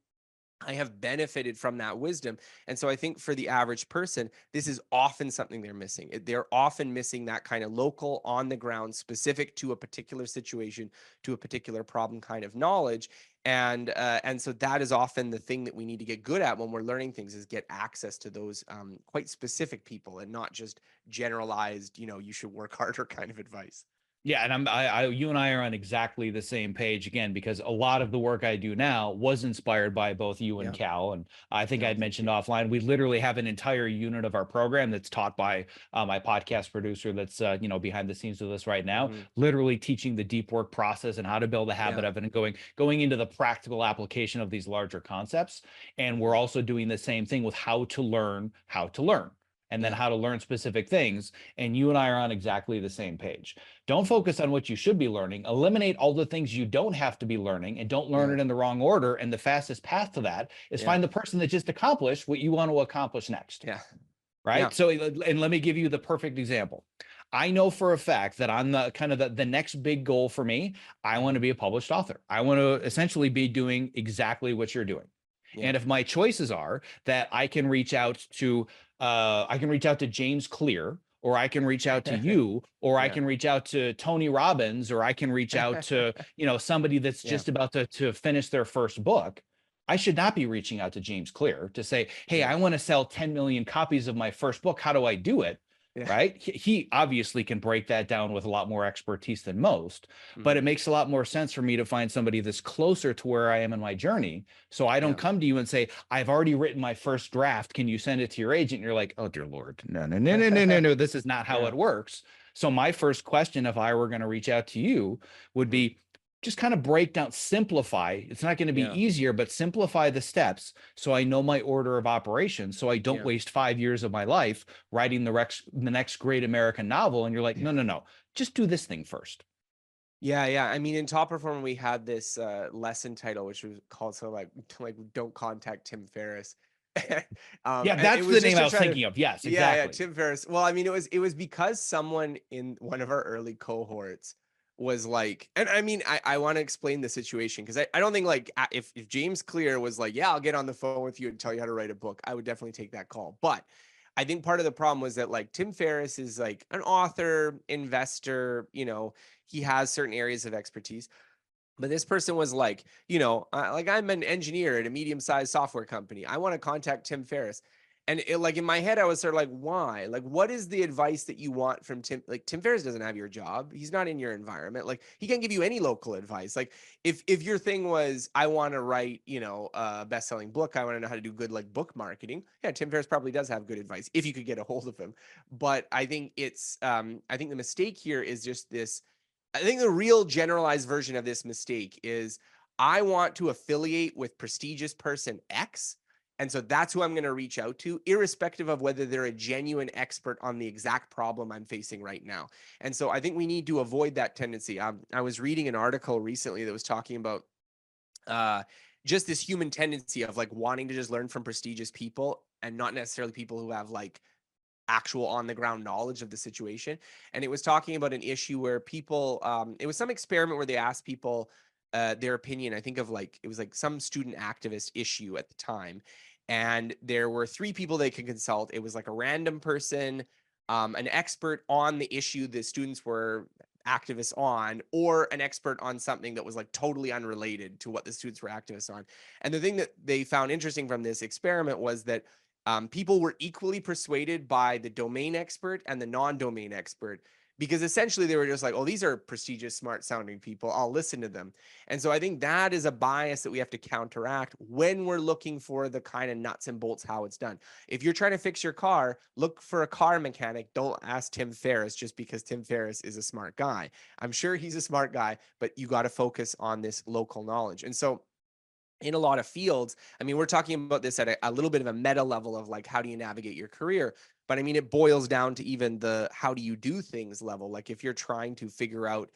I have benefited from that wisdom. And so I think for the average person, this is often something they're missing. They're often missing that kind of local, on the ground, specific to a particular situation, to a particular problem kind of knowledge. And so that is often the thing that we need to get good at when we're learning things is get access to those quite specific people and not just generalized, you should work harder kind of advice. Yeah, and you and I are on exactly the same page again, because a lot of the work I do now was inspired by both you and Yeah. Cal. And I think No, I'd thank mentioned you. offline, we literally have an entire unit of our program that's taught by my podcast producer that's behind the scenes with us right now, Hmm. literally teaching the deep work process and how to build a habit Yeah. of it, and going into the practical application of these larger concepts. And we're Hmm. also doing the same thing with how to learn, and then Yeah. how to learn specific things. And you and I are on exactly the same page. Don't focus on what you should be learning. Eliminate all the things you don't have to be learning, and don't learn Yeah. it in the wrong order. And the fastest path to that is Yeah. find the person that just accomplished what you want to accomplish next. Yeah. Yeah. Right. So, and let me give you the perfect example. I know for a fact that on the kind of the next big goal for me, I want to Hmm. be a published author. I want to essentially be doing exactly what you're doing. Yeah. And if my choices are that I can reach out to James Clear, or I can reach out to you, or I Yeah. can reach out to Tony Robbins, or I can reach out to, somebody that's Yeah. just about to finish their first book. I should not be reaching out to James Clear to say, "Hey, Yeah. I want to sell 10 million copies of my first book. How do I do it?" Yeah. Right? He obviously can break that down with a lot more expertise than most, but Hmm. it makes a lot more sense for me to find somebody that's closer to where I am in my journey. So I don't Yeah. come to you and say, "I've already written my first draft. Can you send it to your agent?" And you're like, "Oh, dear Lord. No, no, no, no, no, no, no. This is not how Yeah. it works." So my first question, if I were going to reach out to you, would Hmm. be, just kind of break down, simplify. It's not going to be Yeah. easier, but simplify the steps so I know my order of operations, so I don't Yeah. waste 5 years of my life writing the next great American novel. And you're like, "No, Yeah. no, no. Just do this thing first." Yeah, yeah. I mean, in Top Performer, we had this lesson title, which was called so like "Don't Contact Tim Ferriss," Yeah, and it that's the was just name I to was try to, thinking of. Yes, yeah, yeah, exactly. Tim Ferriss. Well, I mean, it was because someone in one of our early cohorts was like, and I mean, I want to explain the situation because I don't think like if James Clear was like, yeah, I'll get on the phone with you and tell you how to write a book, I would definitely take that call, but. I think part of the problem was that like Tim Ferriss is like an author, investor, he has certain areas of expertise. But this person was like, like I'm an engineer at a medium-sized software company. I want to contact Tim Ferriss. And like in my head, I was sort of like, why? Like, what is the advice that you want from Tim? Like, Tim Ferriss doesn't have your job. He's not in your environment. Like, he can't give you any local advice. Like, if your thing was, I want to write, a best-selling book, I want to know how to do good like book marketing. Yeah, Tim Ferriss probably does have good advice if you could get a hold of him. But I think the mistake here is just this. I think the real generalized version of this mistake is I want to affiliate with prestigious person X. And so that's who I'm going to reach out to, irrespective of whether they're a genuine expert on the exact problem I'm facing right now. And so I think we need to avoid that tendency. I was reading an article recently that was talking about uh, just this human tendency of like wanting to just learn from prestigious people and not necessarily people who have like actual on the ground knowledge of the situation. And it was talking about an issue where people, it was some experiment where they asked people their opinion. I think of like, it was like some student activist issue at the time. And there were three people they could consult. It was like a random person, an expert on the issue the students were activists on, or an expert on something that was like totally unrelated to what the students were activists on. And the thing that they found interesting from this experiment was that people were equally persuaded by the domain expert and the non-domain expert because essentially they were just like, oh, these are prestigious, smart sounding people. I'll listen to them. And so I think that is a bias that we have to counteract when we're looking for the kind of nuts and bolts how it's done. If you're trying to fix your car, look for a car mechanic. Don't ask Tim Ferriss just because Tim Ferriss is a smart guy. I'm sure he's a smart guy, but you got to focus on this local knowledge. And so in a lot of fields, I mean, we're talking about this at a little bit of a meta level of like, how do you navigate your career? But I mean, it boils down to even the how do you do things level. Like if you're trying to figure out,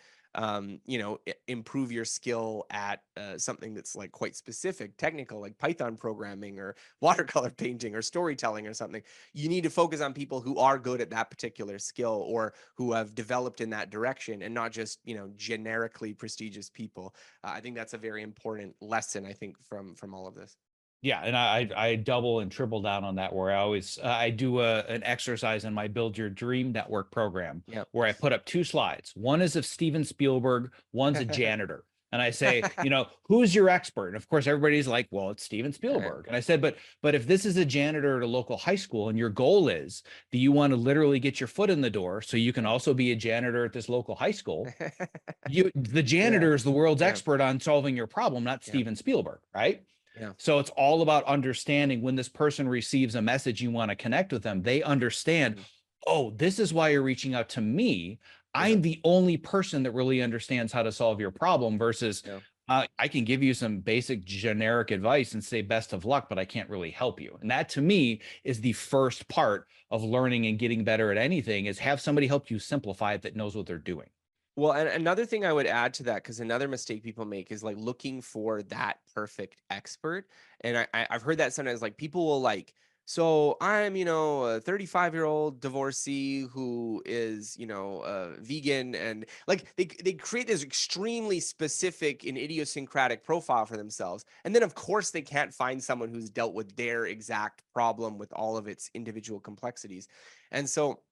improve your skill at something that's like quite specific, technical, like Python programming or watercolor painting or storytelling or something, you need to focus on people who are good at that particular skill or who have developed in that direction and not just, generically prestigious people. I think that's a very important lesson, I think, from all of this. Yeah, and I double and triple down on that, where I do an exercise in my Build Your Dream Network program Yeah. where I put up two slides. One is of Steven Spielberg, one's a janitor. And I say, who's your expert? And of course, everybody's like, well, it's Steven Yeah, Spielberg. And I said, but if this is a janitor at a local high school and your goal is, do you want to literally get your foot in the door so you can also be a janitor at this local high school? The yeah, janitor is the world's yeah, expert on solving your problem, not yeah, Steven Spielberg, right? yeah. So it's all about understanding when this person receives a message, you want to connect with them. They understand, Mhm. oh, this is why you're reaching out to me. Yeah, I'm the only person that really understands how to solve your problem versus yeah. I can give you some basic generic advice and say best of luck, but I can't really help you. And that to me is the first part of learning and getting better at anything is have somebody help you simplify it that knows what they're doing. Well, and another thing I would add to that, because another mistake people make is like looking for that perfect expert. And I've heard that sometimes, like people will like, so I'm, a 35-year-old divorcee who is, vegan, and like they create this extremely specific and idiosyncratic profile for themselves. And then of course they can't find someone who's dealt with their exact problem with all of its individual complexities. And so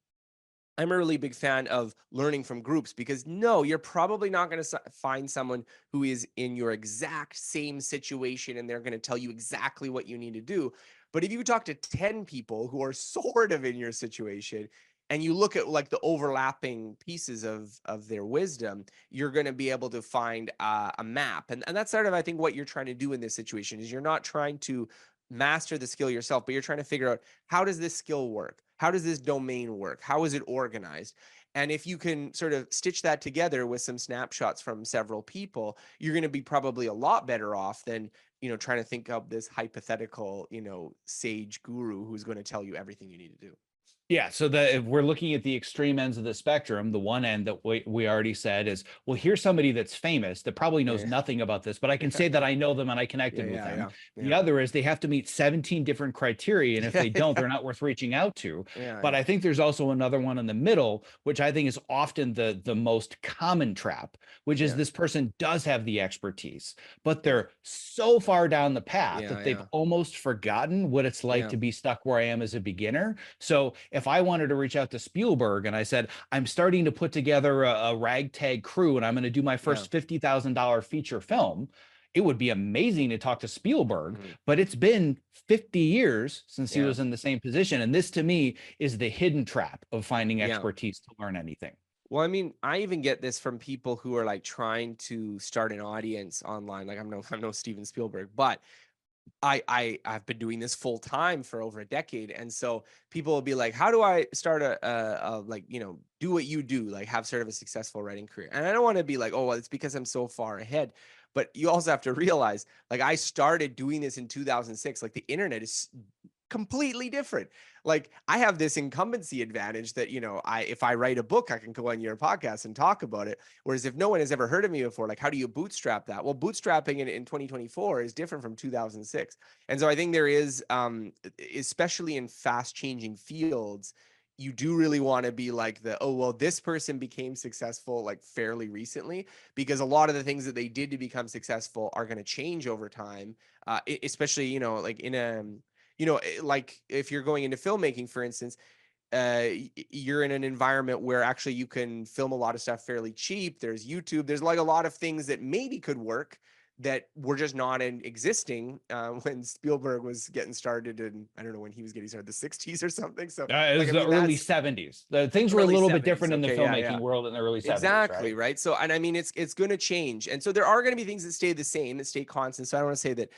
I'm a really big fan of learning from groups, because no, you're probably not going to find someone who is in your exact same situation and they're going to tell you exactly what you need to do. But if you talk to 10 people who are sort of in your situation and you look at like the overlapping pieces of their wisdom, you're going to be able to find a map. And that's sort of, I think, what you're trying to do in this situation is you're not trying to master the skill yourself, but you're trying to figure out, how does this skill work? How does this domain work? How is it organized? And if you can sort of stitch that together with some snapshots from several people, you're going to be probably a lot better off than, trying to think of this hypothetical, sage guru who's going to tell you everything you need to do. Yeah, so if we're looking at the extreme ends of the spectrum, the one end that we already said is, well, here's somebody that's famous that probably knows Yeah. nothing about this, but I can say that I know them and I Yeah. connected with Yeah. them. Yeah. The Yeah. other is they have to meet 17 different criteria, and if Yeah. they don't, they're not worth reaching out to. Yeah. But Yeah. I think there's also another one in the middle, which I think is often the most common trap, which is Yeah. this person does have the expertise, but Yeah. they're so far down the path Yeah. that they've Yeah. almost forgotten what it's like Yeah. to be stuck where I am as a beginner. So if I wanted to reach out to Spielberg and I said, I'm starting to put together a ragtag crew and I'm going to do my Yeah. first $50,000 feature film, it would be amazing to talk to Spielberg, Mhm. but it's been 50 years since he Yeah. was in the same position. And this to me is the hidden trap of finding Yeah. expertise to learn anything. Well, I mean, I even get this from people who are like trying to start an audience online. Like I'm no Steven Spielberg, but I've been doing this full time for over a decade, and so people will be like, "How do I start a like do what you do, like have sort of a successful writing career?" And I don't want to be like, "Oh, well, it's because I'm so far ahead," but you also have to realize, like, I started doing this in 2006. Like the internet is completely different. Like I have this incumbency advantage that, if I write a book, I can go on your podcast and talk about it. Whereas if no one has ever heard of me before, like how do you bootstrap that? Well, bootstrapping in 2024 is different from 2006. And so I think there is, especially in fast changing fields, you do really want to be like oh, well, this person became successful like fairly recently, because a lot of the things that they did to become successful are going to change over time. Especially, like in a, like if you're going into filmmaking, for instance, you're in an environment where actually you can film a lot of stuff fairly cheap. There's YouTube. There's like a lot of things that maybe could work that were just not existing when Spielberg was getting started, and I don't know when he was getting started, the 60s or something. So It like, was I the mean, early that's 70s. The things were a early little bit 70s. different in the Okay. Yeah. filmmaking Yeah. world in the early 70s, Exactly, right? right? So, and I mean, it's going to change, and so there are going to be things that stay the same, that stay constant. So I don't want to say that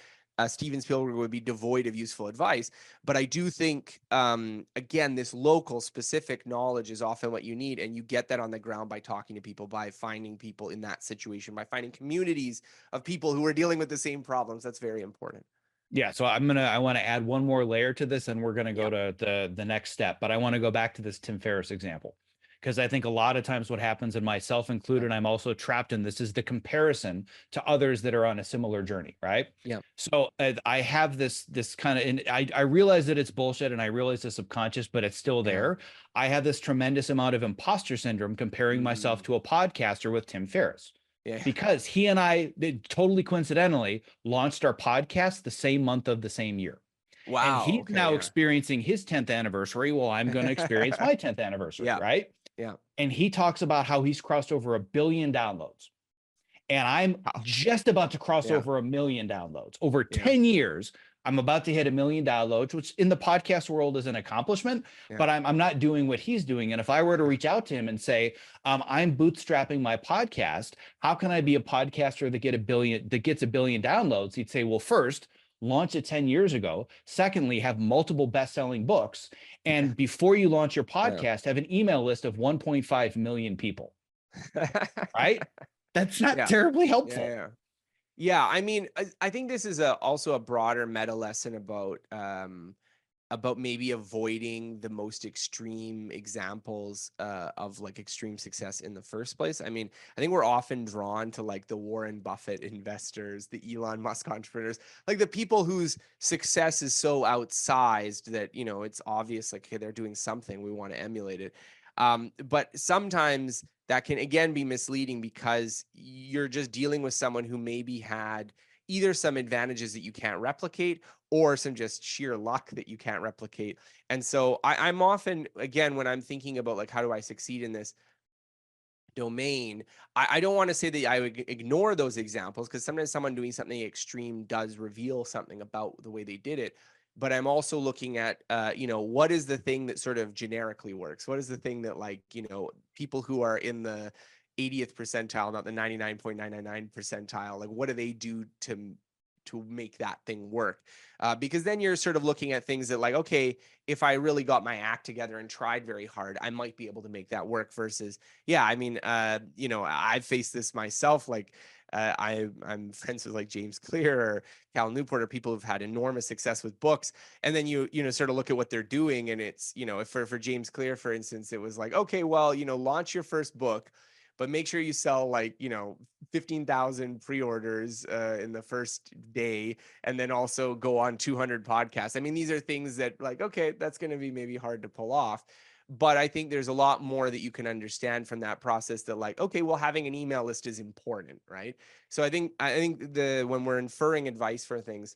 Steven Spielberg would be devoid of useful advice, but I do think, again, this local specific knowledge is often what you need, and you get that on the ground by talking to people, by finding people in that situation, by finding communities of people who are dealing with the same problems. That's very important. Yeah, so I want to add one more layer to this, and we're going to Yeah. go to the next step. But I want to go back to this Tim Ferriss example, because I think a lot of times what happens, and myself Yeah. included, I'm also trapped in this, is the comparison to others that are on a similar journey, right? Yeah. So I have this kind of, and I realize that it's bullshit, and I realize it's subconscious, but it's still Yeah. there. I have this tremendous amount of imposter syndrome comparing myself Mm. to a podcaster with Tim Ferriss, Yeah. because he and I totally coincidentally launched our podcast the same month of the same year. And Wow. he's Okay. now Yeah. experiencing his 10th anniversary. Well, I'm going to experience my 10th anniversary, Yeah. right? Yeah. And he talks about how he's crossed over 1 billion downloads. and I'm Wow. just about to cross Yeah. over 1 million downloads. Over Yeah. 10 years, I'm about to hit 1 million downloads, which in the podcast world is an accomplishment, Yeah. but I'm not doing what he's doing. And if I were to reach out to him and say, I'm bootstrapping my podcast, how can I be a podcaster that gets 1 billion downloads? He'd say, well, first, launch it 10 years ago. Secondly, have multiple best-selling books. And before you launch your Yeah. podcast, have an email list of 1.5 million people, right? That's not Yeah. terribly Yeah. helpful. Yeah. Yeah. I mean, I think this is also a broader meta lesson about maybe avoiding the most extreme examples of like extreme success in the first place. I mean, I think we're often drawn to like the Warren Buffett investors, the Elon Musk entrepreneurs, like the people whose success is so outsized that, you know, it's obvious like, hey, they're doing something, we want to emulate it. But sometimes that can again be misleading because you're just dealing with someone who maybe had either some advantages that you can't replicate or some just sheer luck that you can't replicate. And so I'm often, again, when I'm thinking about like, how do I succeed in this domain, I don't want to say that I would ignore those examples because sometimes someone doing something extreme does reveal something about the way they did it. But I'm also looking at, you know, what is the thing that sort of generically works? What is the thing that like, you know, people who are in the 80th percentile, not the 99.999 percentile, like what do they do to make that thing work? Because then you're sort of looking at things that like, okay, if I really got my act together and tried very hard, I might be able to make that work versus, yeah, I mean, you know, I've faced this myself. Like, I'm friends with like James Clear or Cal Newport or people who've had enormous success with books. And then you know, sort of look at what they're doing. And it's, you know, if for James Clear, for instance, it was like, okay, well, you know, launch your first book, but make sure you sell like, you know, 15,000 pre-orders in the first day, and then also go on 200 podcasts. I mean, these are things that like, okay, that's going to be maybe hard to pull off. But I think there's a lot more that you can understand from that process that like, okay, well, having an email list is important, right? So I think when we're inferring advice for things,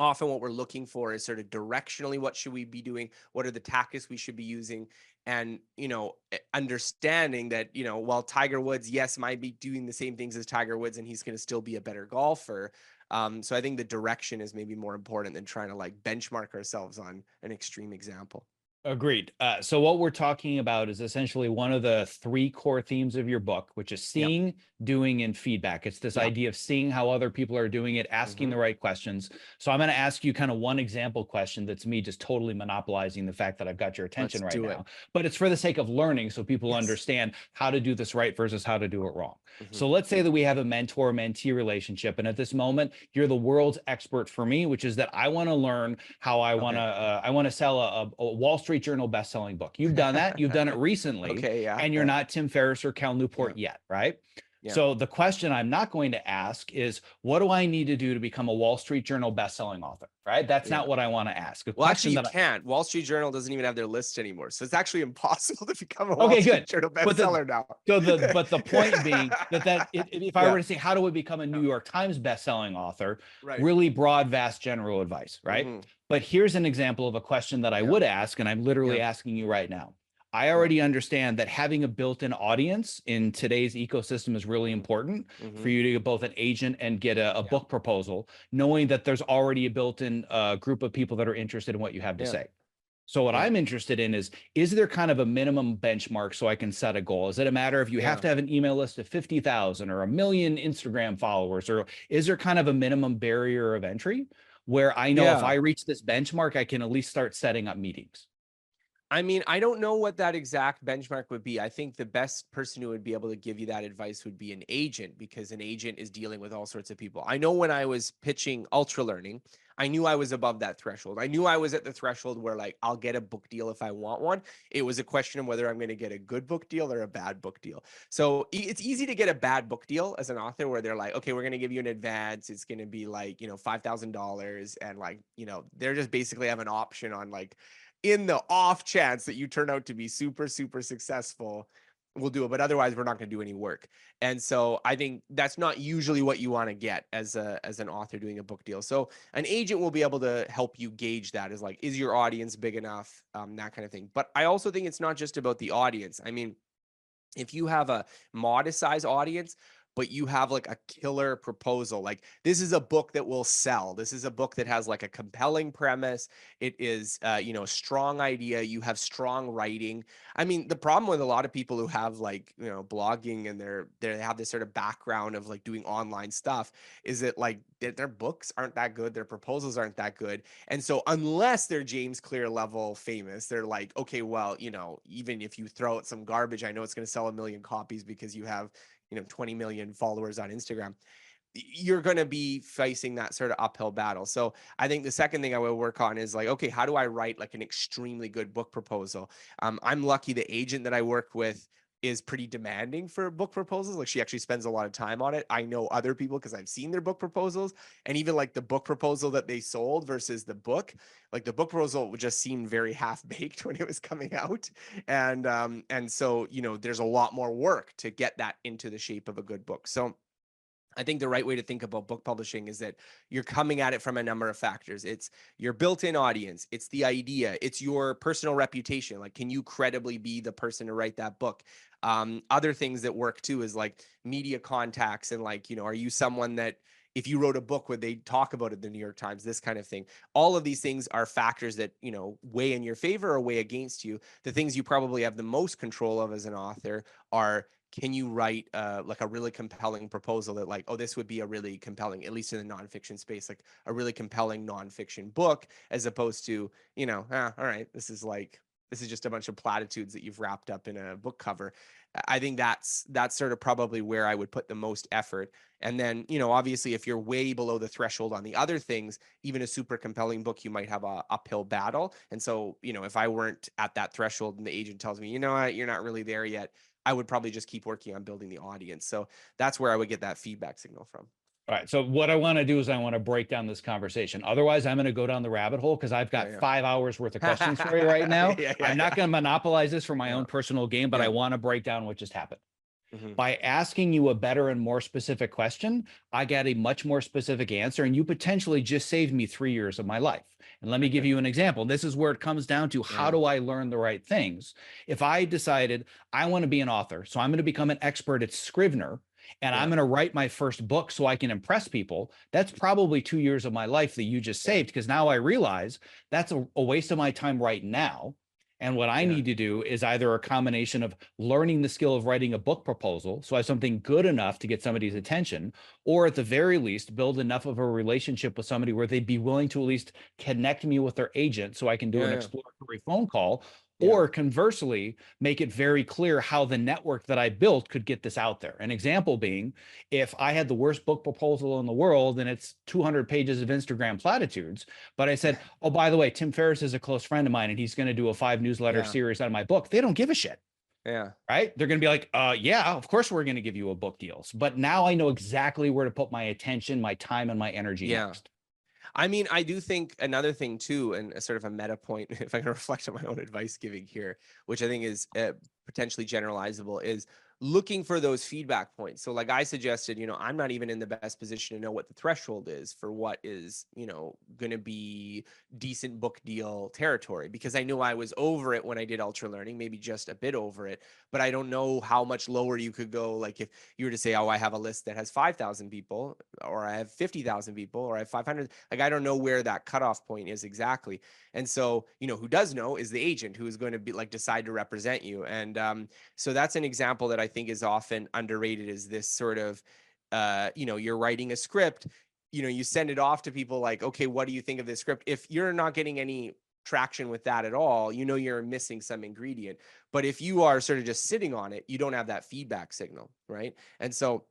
often what we're looking for is sort of directionally what should we be doing, what are the tactics we should be using, and you know, understanding that, you know, while Tiger Woods, yes, might be doing the same things as Tiger Woods and he's going to still be a better golfer. So I think the direction is maybe more important than trying to like benchmark ourselves on an extreme example. Agreed. So what we're talking about is essentially one of the three core themes of your book, which is Yep. seeing, doing, and feedback. It's this Yep. idea of seeing how other people are doing it, asking Hmm. the right questions. So I'm going to ask you kind of one example question that's me just totally monopolizing the fact that I've got your Let's attention right do it. now, but it's for the sake of learning so people Yes. understand how to do this right versus how to do it wrong. Hmm. So let's say that we have a mentor-mentee relationship, and at this moment, you're the world's expert for me, which is that I want to learn how Okay. I want to sell a Wall Street Journal best-selling book. You've done that. You've done it recently, Okay. Yeah. and you're Yeah. not Tim Ferriss or Cal Yeah. Newport yet, right? Yeah. So the question I'm not going to ask is, what do I need to do to become a Wall Street Journal best-selling author, right? That's Yeah. not what I want to ask. A Well, actually, question you that can't. Wall Street Journal doesn't even have their list anymore, so it's actually impossible to become a Wall okay, Street good. Journal But bestseller now. but the point being if I Yeah. were to say, how do we become a New Yeah. York Times best-selling author? Right. Really broad, vast, general advice, right? Hmm. But here's an example of a question that I Yeah. would ask, and I'm literally Yeah. asking you right now. I Yeah. already understand that having a built-in audience in today's ecosystem is really Hmm. important Hmm. for you to get both an agent and get a Yeah. book proposal, knowing that there's already a built-in group of people that are interested in what you have to Yeah. say. So what Yeah. I'm interested in is there kind of a minimum benchmark so I can set a goal? Is it a matter of you have Yeah. to have an email list of 50,000 or 1 million Instagram followers, or is there kind of a minimum barrier of entry where I know if Yeah. I reach this benchmark, I can at least start setting up meetings? I mean, I don't know what that exact benchmark would be. I think the best person who would be able to give you that advice would be an agent because an agent is dealing with all sorts of people. I know when I was pitching Ultralearning, I knew I was above that threshold. I knew I was at the threshold where like I'll get a book deal if I want one. It was a question of whether I'm going to get a good book deal or a bad book deal. So it's easy to get a bad book deal as an author where they're like, okay, we're going to give you an advance. It's going to be like, you know, $5,000, and like, you know, they're just basically have an option on like, in the off chance that you turn out to be super, super successful, we'll do it. But otherwise, we're not going to do any work. And so I think that's not usually what you want to get as an author doing a book deal. So an agent will be able to help you gauge that as like, is your audience big enough? That kind of thing. But I also think it's not just about the audience. I mean, if you have a modest size audience, but you have like a killer proposal. Like this is a book that will sell. This is a book that has like a compelling premise. It is, a strong idea. You have strong writing. I mean, the problem with a lot of people who have like, blogging and they have this sort of background of like doing online stuff is that like their books aren't that good. Their proposals aren't that good. And so unless they're James Clear level famous, they're like, okay, well, even if you throw out some garbage, I know it's going to sell a million copies because you have, 20 million followers on Instagram. You're going to be facing that sort of uphill battle. So I think the second thing I will work on is like, okay, how do I write like an extremely good book proposal? I'm lucky the agent that I work with is pretty demanding for book proposals. Like she actually spends a lot of time on it. I know other people because I've seen their book proposals, and even like the book proposal that they sold versus the book, like the book proposal just seemed very half baked when it was coming out. And so, there's a lot more work to get that into the shape of a good book. So I think the right way to think about book publishing is that you're coming at it from a number of factors. It's your built-in audience, it's the idea, it's your personal reputation. Like, can you credibly be the person to write that book? Other things that work too is like media contacts and like, are you someone that if you wrote a book, would they talk about it in the New York Times? This kind of thing. All of these things are factors that, weigh in your favor or weigh against you. The things you probably have the most control of as an author are, can you write like a really compelling proposal that like, oh, this would be a really compelling, at least in the nonfiction space, like a really compelling nonfiction book, as opposed to, all right, this is just a bunch of platitudes that you've wrapped up in a book cover. I think that's sort of probably where I would put the most effort. And then, obviously, if you're way below the threshold on the other things, even a super compelling book, you might have a uphill battle. And so, if I weren't at that threshold and the agent tells me, you know what, you're not really there yet, I would probably just keep working on building the audience. So that's where I would get that feedback signal from. All right. So what I want to do is I want to break down this conversation. Otherwise, I'm going to go down the rabbit hole because I've got Yeah, 5 hours worth of questions for you right now. yeah, I'm not going to monopolize this for my yeah, own personal gain, but I yeah. want to break down what just happened. Hmm. By asking you a better and more specific question, I got a much more specific answer, and you potentially just saved me 3 years of my life. And let me give you an example. This is where it comes down to, how Yeah, do I learn the right things? If I decided I want to be an author, so I'm going to become an expert at Scrivener, and I'm yeah, going to write my first book so I can impress people, that's probably 2 years of my life that you just yeah, saved, because now I realize that's a waste of my time right now. And what I yeah, need to do is either a combination of learning the skill of writing a book proposal, so I have something good enough to get somebody's attention, or at the very least, build enough of a relationship with somebody where they'd be willing to at least connect me with their agent so I can do an yeah, exploratory phone call. yeah, Or conversely, make it very clear how the network that I built could get this out there. An example being, if I had the worst book proposal in the world and it's 200 pages of Instagram platitudes, but I said, oh, by the way, Tim Ferriss is a close friend of mine and he's going to do a 5 newsletter yeah, series on my book, they don't give a shit. yeah. Right? They're going to be like, yeah, of course we're going to give you a book deals. But now I know exactly where to put my attention, my time, and my energy Yeah. next. I mean, I do think another thing too, and a sort of a meta point, if I can reflect on my own advice giving here, which I think is potentially generalizable, is looking for those feedback points. So, like I suggested, I'm not even in the best position to know what the threshold is for what is, going to be decent book deal territory, because I knew I was over it when I did Ultralearning, maybe just a bit over it, but I don't know how much lower you could go. Like if you were to say, oh, I have a list that has 5,000 people, or I have 50,000 people, or I have 500, like I don't know where that cutoff point is exactly. And so, who does know is the agent who is going to be like decide to represent you. And so that's an example that I think is often underrated, is this sort of, you're writing a script, you send it off to people like, okay, what do you think of this script? If you're not getting any traction with that at all, you're missing some ingredient. But if you are sort of just sitting on it, you don't have that feedback signal, right? And so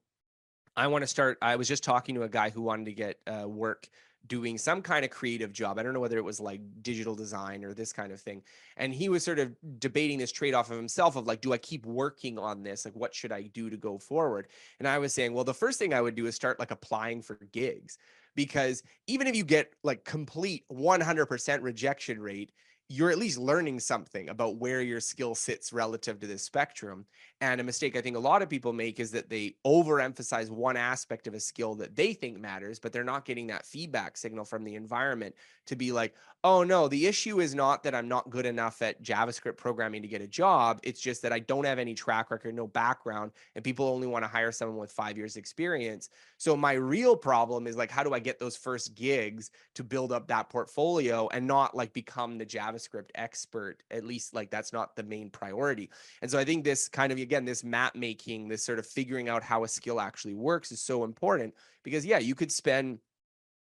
I was just talking to a guy who wanted to get work doing some kind of creative job. I don't know whether it was like digital design or this kind of thing. And he was sort of debating this trade-off of himself of like, do I keep working on this? Like, what should I do to go forward? And I was saying, well, the first thing I would do is start like applying for gigs, because even if you get like complete 100% rejection rate, you're at least learning something about where your skill sits relative to this spectrum. And a mistake I think a lot of people make is that they overemphasize one aspect of a skill that they think matters, but they're not getting that feedback signal from the environment to be like, oh no, the issue is not that I'm not good enough at JavaScript programming to get a job. It's just that I don't have any track record, no background, and people only want to hire someone with 5 years experience. So my real problem is like, how do I get those first gigs to build up that portfolio and not like become the JavaScript expert? At least like that's not the main priority. And so I think this kind of, again, this map making, this sort of figuring out how a skill actually works is so important because yeah, you could spend,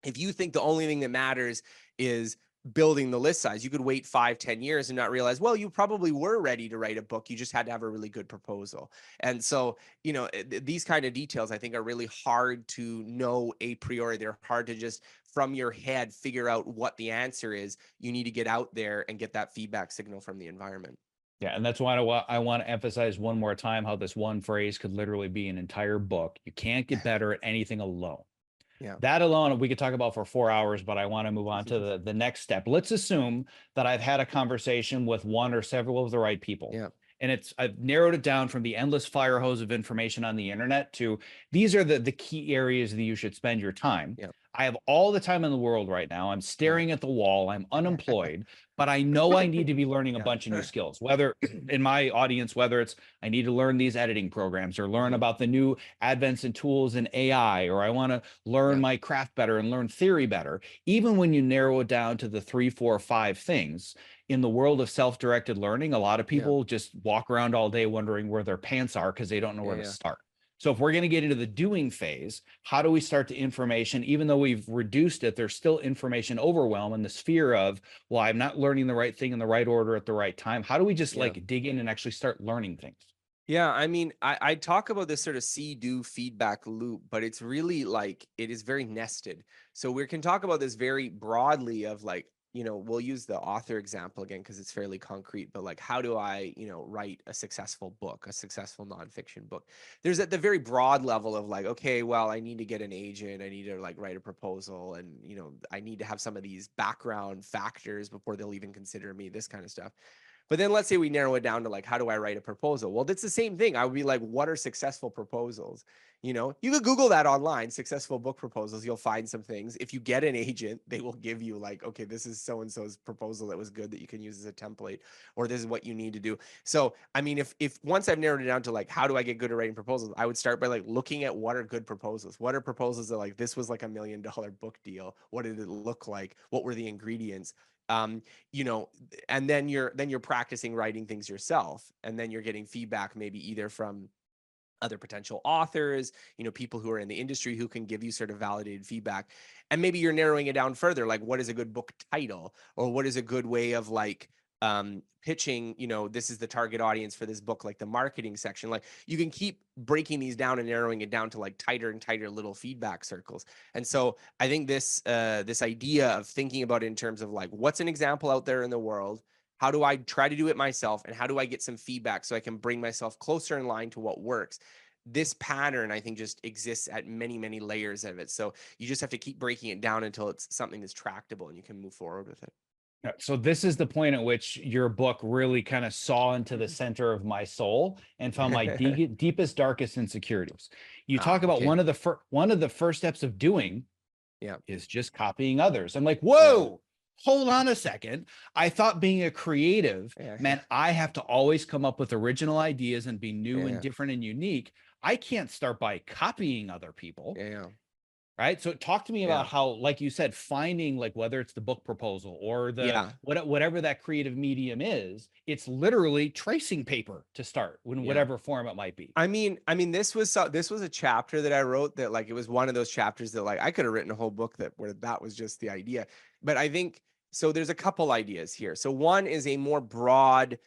if you think the only thing that matters is building the list size, you could wait 5-10 years and not realize, well, you probably were ready to write a book, you just had to have a really good proposal. And so these kind of details I think are really hard to know a priori. They're hard to just from your head figure out what the answer is. You need to get out there and get that feedback signal from the environment. Yeah, and that's why I want to emphasize one more time how this one phrase could literally be an entire book. You can't get better at anything alone. Yeah. That alone, we could talk about for 4 hours, but I want to move on to the next step. Let's assume that I've had a conversation with one or several of the right people. Yeah. And I've narrowed it down from the endless fire hose of information on the internet to these are the key areas that you should spend your time. Yeah. I have all the time in the world right now. I'm staring at the wall. I'm unemployed, but I know I need to be learning a bunch of new skills, whether in my audience, whether it's I need to learn these editing programs or learn about the new advents and tools in AI, or I want to learn my craft better and learn theory better. Even when you narrow it down to the 3, 4, 5 things, in the world of self-directed learning, a lot of people just walk around all day wondering where their pants are because they don't know where to start. So if we're going to get into the doing phase, how do we start the information? Even though we've reduced it, there's still information overwhelm and this fear of, well, I'm not learning the right thing in the right order at the right time. How do we just like dig in and actually start learning things? Yeah, I mean, I talk about this sort of see-do feedback loop, but it's really like it is very nested. So we can talk about this very broadly of like, we'll use the author example again because it's fairly concrete, but like, how do I, write a successful book, a successful nonfiction book? There's at the very broad level of like, okay, well, I need to get an agent, I need to like write a proposal, and I need to have some of these background factors before they'll even consider me, this kind of stuff. But then let's say we narrow it down to like, how do I write a proposal? Well, that's the same thing. I would be like, what are successful proposals? You could Google that online, successful book proposals. You'll find some things. If you get an agent, they will give you like, okay, this is so-and-so's proposal that was good that you can use as a template, or this is what you need to do. So, I mean, if once I've narrowed it down to like, how do I get good at writing proposals? I would start by like looking at what are good proposals. What are proposals that like, this was like $1 million book deal. What did it look like? What were the ingredients? um and then you're practicing writing things yourself, and then you're getting feedback maybe either from other potential authors, people who are in the industry who can give you sort of validated feedback. And maybe you're narrowing it down further, like what is a good book title, or what is a good way of like pitching, this is the target audience for this book, like the marketing section. Like you can keep breaking these down and narrowing it down to like tighter and tighter little feedback circles. And so I think this idea of thinking about it in terms of like, what's an example out there in the world? How do I try to do it myself? And how do I get some feedback so I can bring myself closer in line to what works? This pattern, I think, just exists at many, many layers of it. So you just have to keep breaking it down until it's something that's tractable and you can move forward with it. So this is the point at which your book really kind of saw into the center of my soul and found my deepest, darkest insecurities. You talk about Okay. one of the first steps of doing Yeah. is just copying others. I'm like, whoa, hold on a second. I thought being a creative meant I have to always come up with original ideas and be new and different and unique. I can't start by copying other people. Right. So talk to me about how, like you said, finding like whether it's the book proposal or the whatever that creative medium is, it's literally tracing paper to start in whatever form it might be. I mean, this was a chapter that I wrote that like it was one of those chapters that like I could have written a whole book where that was just the idea. But I think so. There's a couple ideas here. So one is a more broad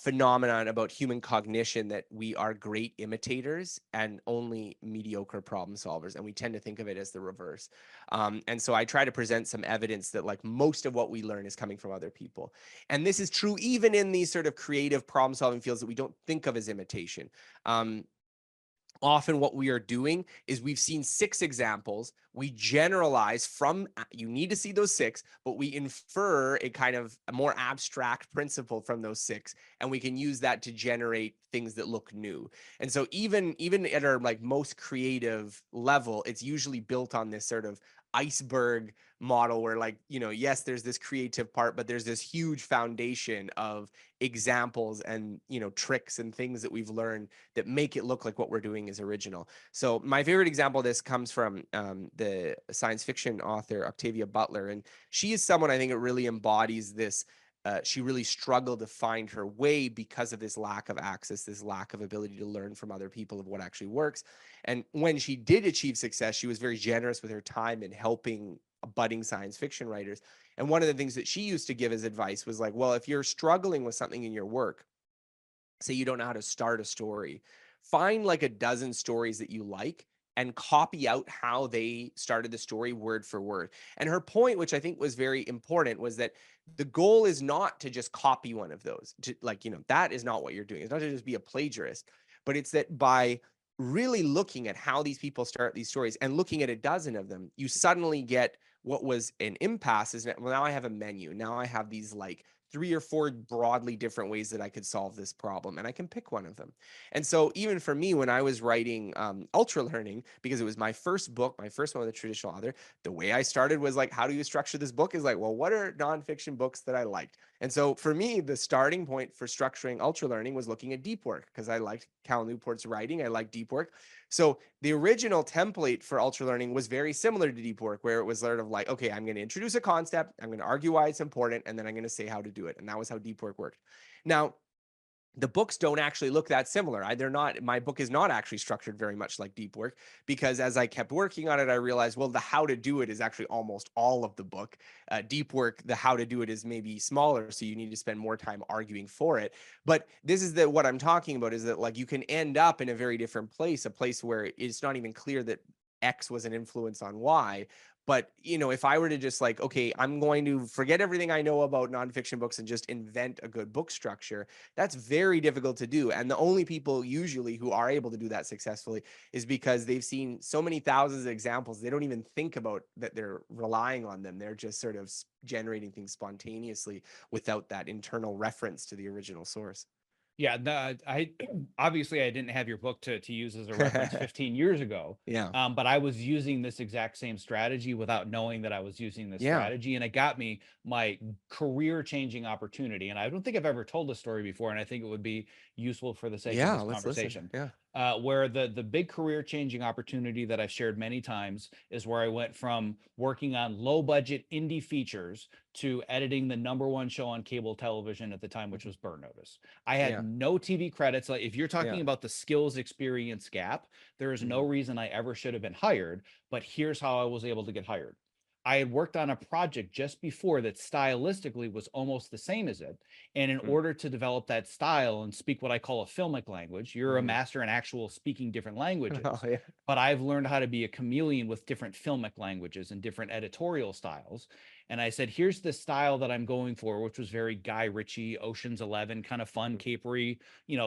phenomenon about human cognition, that we are great imitators and only mediocre problem solvers, and we tend to think of it as the reverse. And so I try to present some evidence that like most of what we learn is coming from other people, and this is true even in these sort of creative problem solving fields that we don't think of as imitation. often what we are doing is we've seen 6 examples, we generalize from, you need to see those 6, but we infer a kind of a more abstract principle from those 6, and we can use that to generate things that look new. And so even at our like most creative level, it's usually built on this sort of iceberg model where, like, yes, there's this creative part, but there's this huge foundation of examples and, tricks and things that we've learned that make it look like what we're doing is original. So my favorite example of this comes from the science fiction author Octavia Butler, and she is someone I think it really embodies this. She really struggled to find her way because of this lack of access, this lack of ability to learn from other people of what actually works. And when she did achieve success, she was very generous with her time in helping budding science fiction writers. And one of the things that she used to give as advice was like, well, if you're struggling with something in your work, say you don't know how to start a story, find like a dozen stories that you like and copy out how they started the story word for word. And her point, which I think was very important, was that the goal is not to just copy one of those. To, like, that is not what you're doing. It's not to just be a plagiarist, but it's that by really looking at how these people start these stories and looking at a dozen of them, you suddenly get what was an impasse is that, well, now I have a menu. Now I have these like 3 or 4 broadly different ways that I could solve this problem, and I can pick one of them. And so, even for me, when I was writing Ultralearning, because it was my first book, my first one with a traditional author, the way I started was like, how do you structure this book? Is like, well, what are nonfiction books that I liked? And so, for me, the starting point for structuring Ultralearning was looking at deep work because I liked Cal Newport's writing. I liked deep work. So the original template for Ultralearning was very similar to deep work, where it was sort of like, okay, I'm going to introduce a concept, I'm going to argue why it's important, and then I'm going to say how to do it. And that was how deep work worked. Now, the books don't actually look that similar. They're not, my book is not actually structured very much like deep work, because as I kept working on it, I realized, well, the how to do it is actually almost all of the book. Deep work, the how to do it is maybe smaller, so you need to spend more time arguing for it. But this is what I'm talking about, is that like you can end up in a very different place, a place where it's not even clear that X was an influence on Y. But if I were to just like, okay, I'm going to forget everything I know about nonfiction books and just invent a good book structure, that's very difficult to do. And the only people usually who are able to do that successfully is because they've seen so many thousands of examples. They don't even think about that they're relying on them. They're just sort of generating things spontaneously without that internal reference to the original source. Yeah, I obviously I didn't have your book to use as a reference 15 years ago, Yeah. but I was using this exact same strategy without knowing that I was using this Yeah. strategy, and it got me my career-changing opportunity. And I don't think I've ever told this story before, and I think it would be useful for the sake of Yeah. this Let's listen. conversation. Yeah. Where the big career-changing opportunity that I've shared many times is where I went from working on low-budget indie features to editing the #1 show on cable television at the time, which Mhm. was Burn Notice. I had Yeah. no TV credits. Like, if you're Yeah. talking about the skills experience gap, there is no Hmm. reason I ever should have been hired, but here's how I was able to get hired. I had worked on a project just before that stylistically was almost the same as it. And in order to develop that style and speak what I call a filmic language, you're a Hmm. master in actual speaking different Oh, languages. yeah. But I've learned how to be a chameleon with different filmic languages and different editorial styles. And I said, here's the style that I'm going for, which was very Guy Ritchie, Ocean's 11, kind of fun, Mhm. capery,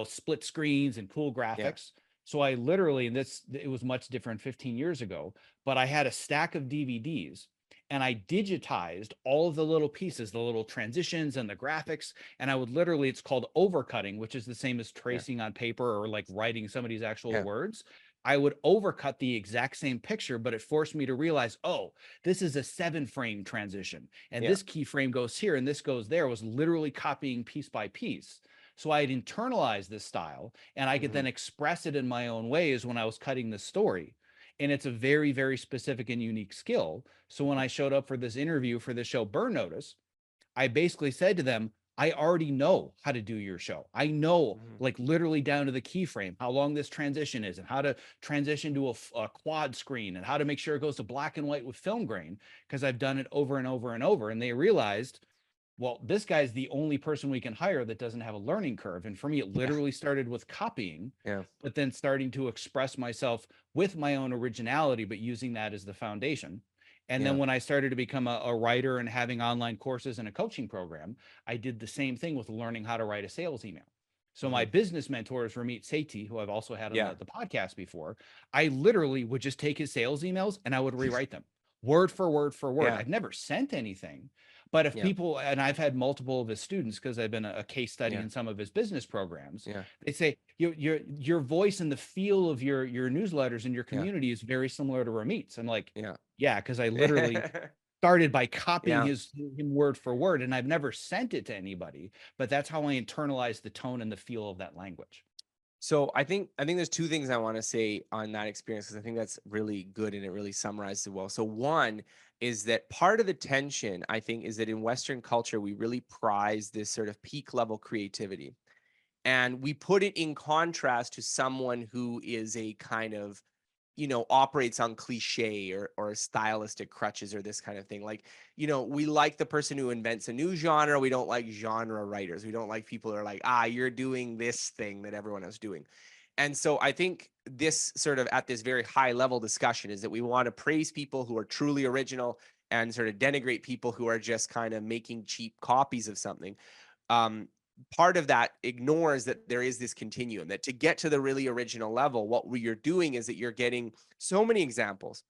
split screens and cool Yeah. graphics. So I literally, and it was much different 15 years ago, but I had a stack of DVDs and I digitized all of the little pieces, the little transitions and the graphics. And I would literally, it's called overcutting, which is the same as Yeah. tracing on paper or like writing somebody's actual Yeah. words. I would overcut the exact same picture, but it forced me to realize, oh, this is a 7 frame transition. And Yeah. this keyframe goes here and this goes there. I was literally copying piece by piece. So I had internalized this style and I could Hmm. then express it in my own ways when I was cutting the story. And it's a very, very specific and unique skill. So when I showed up for this interview for the show Burn Notice, I basically said to them, I already know how to do your show. I know, Hmm. like, literally down to the keyframe, how long this transition is and how to transition to a quad screen and how to make sure it goes to black and white with film grain, because I've done it over and over and over. And they realized, well, this guy's the only person we can hire that doesn't have a learning curve. And for me, it Yeah. literally started with copying, Yeah. but then starting to express myself with my own originality, but using that as the foundation. And then Yeah. when I started to become a writer and having online courses and a coaching program, I did the same thing with learning how to write a sales email. So my business mentor is Ramit Sethi, who I've also had on Yeah. the podcast before. I literally would just take his sales emails and I would rewrite them word for word for word. Yeah. I've never sent anything, but if Yeah. people, and I've had multiple of his students because I've been a case study Yeah. in some of his business programs, Yeah. they say your voice and the feel of your newsletters and your Yeah. community is very similar to Ramit's. I'm like, Yeah. yeah, because I literally started by copying Yeah. him word for word, and I've never sent it to anybody, but that's how I internalize the tone and the feel of that language. So I think there's two things I want to say on that experience because I think that's really good and it really summarizes it well. So one is that part of the tension I think is that in Western culture we really prize this sort of peak level creativity, and we put it in contrast to someone who is a kind of operates on cliche or stylistic crutches or this kind of thing. Like, we like the person who invents a new genre. We don't like genre writers. We don't like people who are like, you're doing this thing that everyone else is doing. And so I think this sort of at this very high level discussion is that we want to praise people who are truly original and sort of denigrate people who are just kind of making cheap copies of something. um, Part of that ignores that there is this continuum, that to get to the really original level, what you're doing is that you're getting so many examples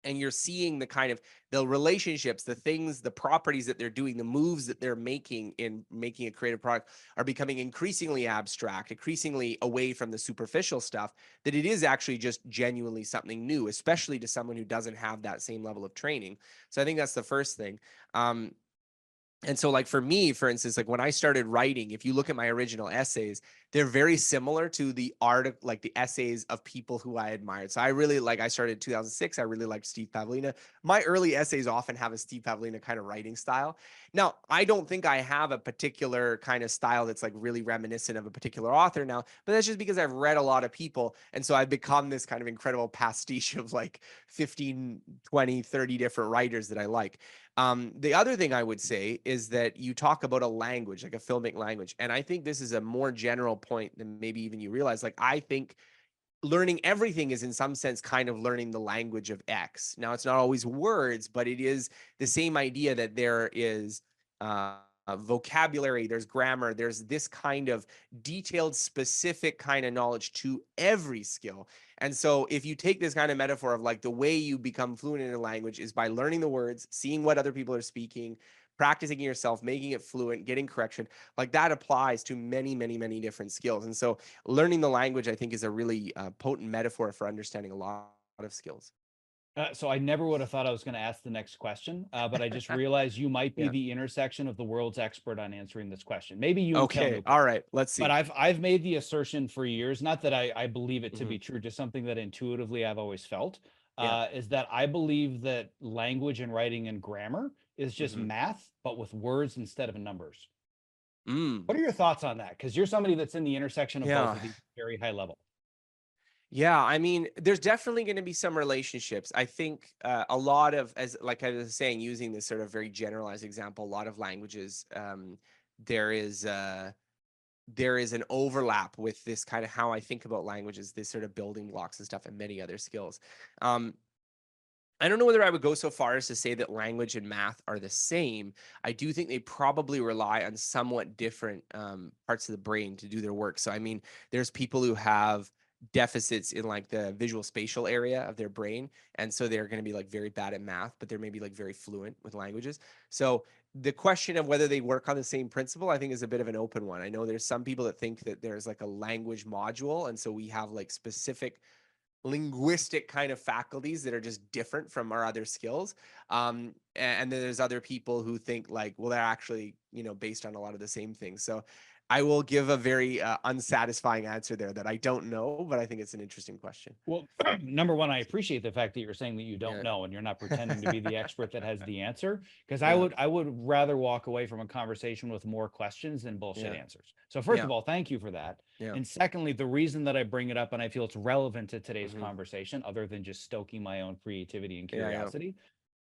and you're seeing the kind of the relationships, the things, the properties that they're doing, the moves that they're making in making a creative product are becoming increasingly abstract, increasingly away from the superficial stuff, that it is actually just genuinely something new, especially to someone who doesn't have that same level of training. So I think that's the first thing. And so, like, for me, for instance, like when I started writing, if you look at my original essays, they're very similar to the art, like the essays of people who I admired. So I really like, I started in 2006. I really liked Steve Pavlina. My early essays often have a Steve Pavlina kind of writing style. Now, I don't think I have a particular kind of style that's like really reminiscent of a particular author now, but that's just because I've read a lot of people. And so I've become this kind of incredible pastiche of like 15, 20, 30 different writers that I like. The other thing I would say is that you talk about a language, like a filmic language. And I think this is a more general point than maybe even you realize. Like, I think learning everything is in some sense kind of learning the language of X. Now, it's not always words, but it is the same idea that there is vocabulary, there's grammar, there's this kind of detailed, specific kind of knowledge to every skill. And so, if you take this kind of metaphor of like the way you become fluent in a language is by learning the words, seeing what other people are speaking, practicing yourself, making it fluent, getting correction, like that applies to many, many, many different skills. And so, learning the language, I think, is a really potent metaphor for understanding a lot of skills. So I never would have thought I was going to ask the next question, but I just realized you might be Yeah. the intersection of the world's expert on answering this question. Maybe you tell Okay. me. All right. Let's But see. I've made the assertion for years, not that I believe it to Hmm. be true, just something that intuitively I've always felt, Yeah. is that I believe that language and writing and grammar is just Hmm. math, but with words instead of numbers. Mm. What are your thoughts on that? Because you're somebody that's in the intersection of both Yeah. of these very high level. Yeah, I mean, there's definitely going to be some relationships. I think a lot of, as like I was saying, using this sort of very generalized example, a lot of languages, there is there is an overlap with this kind of how I think about languages, this sort of building blocks and stuff, and many other skills. Um, I don't know whether I would go so far as to say that language and math are the same. I do think they probably rely on somewhat different parts of the brain to do their work. So, I mean, there's people who have deficits in like the visual spatial area of their brain. And so they're going to be like very bad at math, but they're maybe like very fluent with languages. So, the question of whether they work on the same principle, I think, is a bit of an open one. I know there's some people that think that there's like a language module. And so we have like specific linguistic kind of faculties that are just different from our other skills. And then there's other people who think like, well, they're actually, based on a lot of the same things. So I will give a very unsatisfying answer there that I don't know, but I think it's an interesting question. Well, number one, I appreciate the fact that you're saying that you don't Yeah. know and you're not pretending to be the expert that has the answer. Because Yeah. I would rather walk away from a conversation with more questions than bullshit Yeah. answers. So first Yeah. of all, thank you for that. Yeah. And secondly, the reason that I bring it up and I feel it's relevant to today's Hmm. conversation, other than just stoking my own creativity and Yeah. Yeah. curiosity,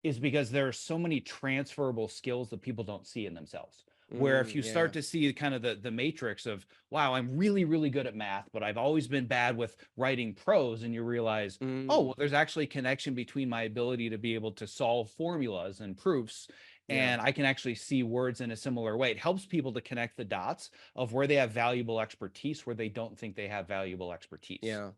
is because there are so many transferable skills that people don't see in themselves. Where if Mm, you yeah. start to see kind of the matrix of, wow, I'm really, really good at math, but I've always been bad with writing prose, and you realize, oh, Mm, well, there's actually a connection between my ability to be able to solve formulas and proofs Yeah. and I can actually see words in a similar way. It helps people to connect the dots of where they have valuable expertise, where they don't think they have valuable expertise. Yeah.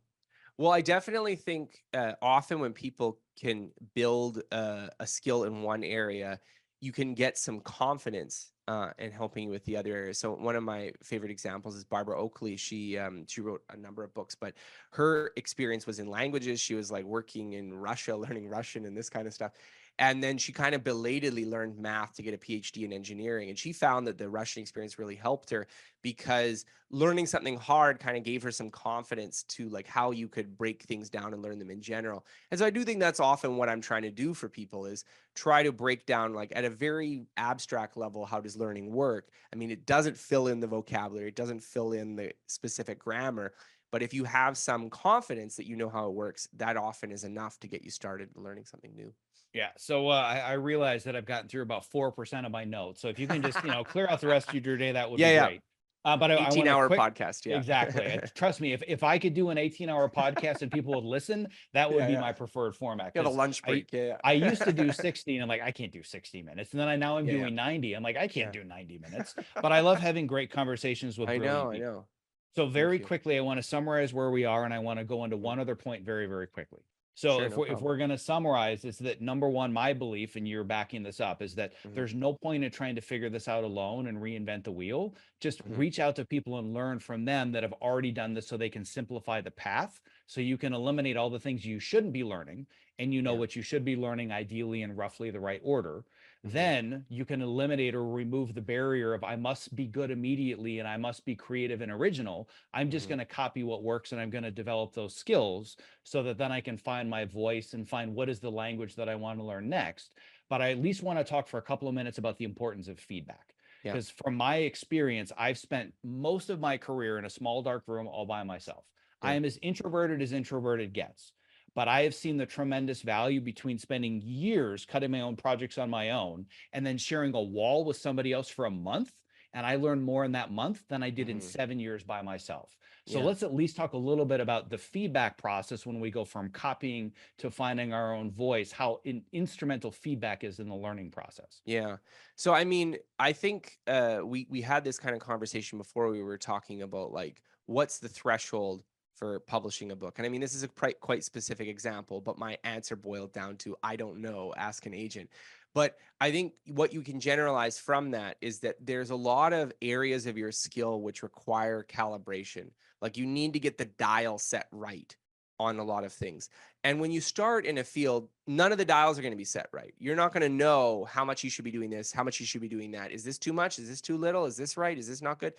Well, I definitely think often when people can build a skill in one area, you can get some confidence in helping you with the other areas. So one of my favorite examples is Barbara Oakley. She wrote a number of books, but her experience was in languages. She was like working in Russia, learning Russian and this kind of stuff. And then she kind of belatedly learned math to get a PhD in engineering. And she found that the Russian experience really helped her because learning something hard kind of gave her some confidence to like how you could break things down and learn them in general. And so I do think that's often what I'm trying to do for people is try to break down like at a very abstract level, how does learning work? I mean, it doesn't fill in the vocabulary, it doesn't fill in the specific grammar, but if you have some confidence that you know how it works, that often is enough to get you started learning something new. Yeah. So I realize that I've gotten through about 4% of my notes. So if you can just, clear out the rest of your day, that would Yeah, be yeah. great. But I want to 18-hour quick, podcast, yeah. exactly. Trust me, if I could do an 18-hour podcast and people would listen, that would Yeah, be yeah. my preferred format. You have a Because lunch I break, yeah, I used to do yeah. 60 and I'm like, I can't do 60 minutes. And then now I'm Yeah, yeah, doing 90. I'm like, I can't yeah. do 90 minutes. But I love having great conversations with I know, brilliant I people. know. So Thank very you. quickly, I want to summarize where we are, and I want to go into Mhm. one other point very, very quickly. So Sure, if no we're problem. going to summarize, is that number one, my belief, and you're backing this up, is that Mhm, there's no point in trying to figure this out alone and reinvent the wheel. Just mhm. reach out to people and learn from them that have already done this, so they can simplify the path. So you can eliminate all the things you shouldn't be learning, and you know Yeah. what you should be learning, ideally in roughly the right order. Mhm, Then you can eliminate or remove the barrier of I must be good immediately and I must be creative and original. I'm just mhm. going to copy what works and I'm going to develop those skills so that then I can find my voice and find what is the language that I want to learn next. But I at least want to talk for a couple of minutes about the importance of feedback. Yeah. Because from my experience, I've spent most of my career in a small, dark room all by myself. I Yeah. am as introverted gets. But I have seen the tremendous value between spending years cutting my own projects on my own and then sharing a wall with somebody else for a month. And I learned more in that month than I did in Mhm. 7 years by myself. So Yeah. let's at least talk a little bit about the feedback process when we go from copying to finding our own voice, how instrumental feedback is in the learning process. Yeah. So I mean, I think we had this kind of conversation before we were talking about like what's the threshold for publishing a book. And I mean, this is a quite specific example, but my answer boiled down to I don't know, ask an agent. But I think what you can generalize from that is that there's a lot of areas of your skill which require calibration. Like you need to get the dial set right on a lot of things. And when you start in a field, none of the dials are going to be set right. You're not going to know how much you should be doing this, how much you should be doing that. Is this too much? Is this too little? Is this right? Is this not good?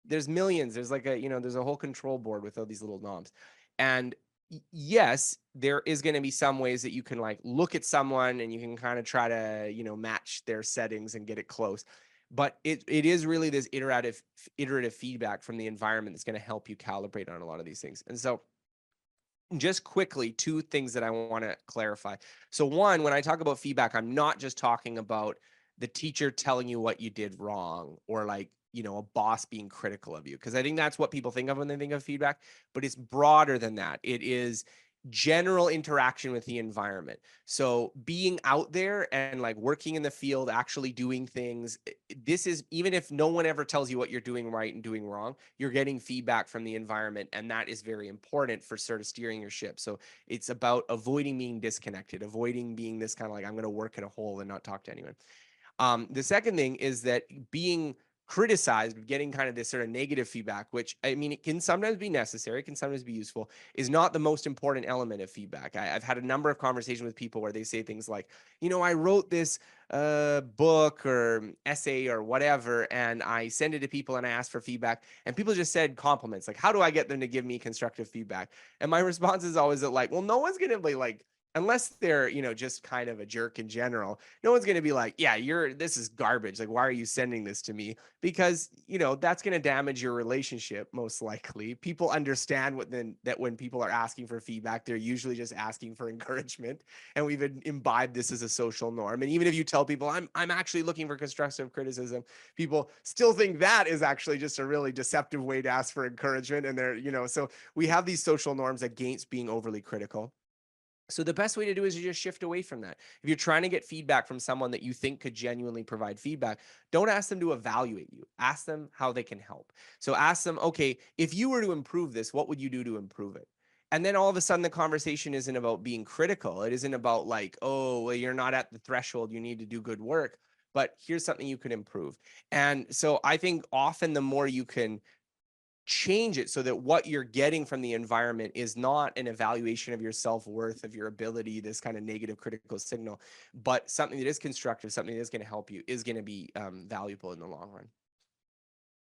There's millions. There's like there's a whole control board with all these little knobs. And yes, there is going to be some ways that you can like look at someone and you can kind of try to, match their settings and get it close. But it is really this iterative feedback from the environment that's going to help you calibrate on a lot of these things. And so just quickly, two things that I want to clarify. So, one, when I talk about feedback, I'm not just talking about the teacher telling you what you did wrong or like, a boss being critical of you, because I think that's what people think of when they think of feedback, but it's broader than that. It is general interaction with the environment. So, being out there and like working in the field, actually doing things, this is even if no one ever tells you what you're doing right and doing wrong, you're getting feedback from the environment, and that is very important for sort of steering your ship. So it's about avoiding being disconnected, avoiding being this kind of like I'm going to work in a hole and not talk to anyone. The second thing is that being criticized, getting kind of this sort of negative feedback, which I mean, it can sometimes be necessary, it can sometimes be useful, is not the most important element of feedback. I've had a number of conversations with people where they say things like, I wrote this book or essay or whatever, and I send it to people and I ask for feedback, and people just said compliments. Like, how do I get them to give me constructive feedback? And my response is always that, like, well, no one's going to be like, unless they're, just kind of a jerk in general, no one's going to be like, yeah, this is garbage. Like, why are you sending this to me? Because, that's going to damage your relationship most likely. People understand that when people are asking for feedback, they're usually just asking for encouragement. And we've imbibed this as a social norm. And even if you tell people I'm actually looking for constructive criticism, people still think that is actually just a really deceptive way to ask for encouragement. And they're, so we have these social norms against being overly critical. So the best way to do is to just shift away from that. If you're trying to get feedback from someone that you think could genuinely provide feedback, don't ask them to evaluate you. Ask them how they can help. So ask them, okay, if you were to improve this, what would you do to improve it? And then all of a sudden the conversation isn't about being critical. It isn't about like, oh, well, you're not at the threshold, you need to do good work, but here's something you could improve. And so I think often the more you can change it so that what you're getting from the environment is not an evaluation of your self-worth, of your ability, this kind of negative critical signal, but something that is constructive, something that is going to help you, is going to be valuable in the long run.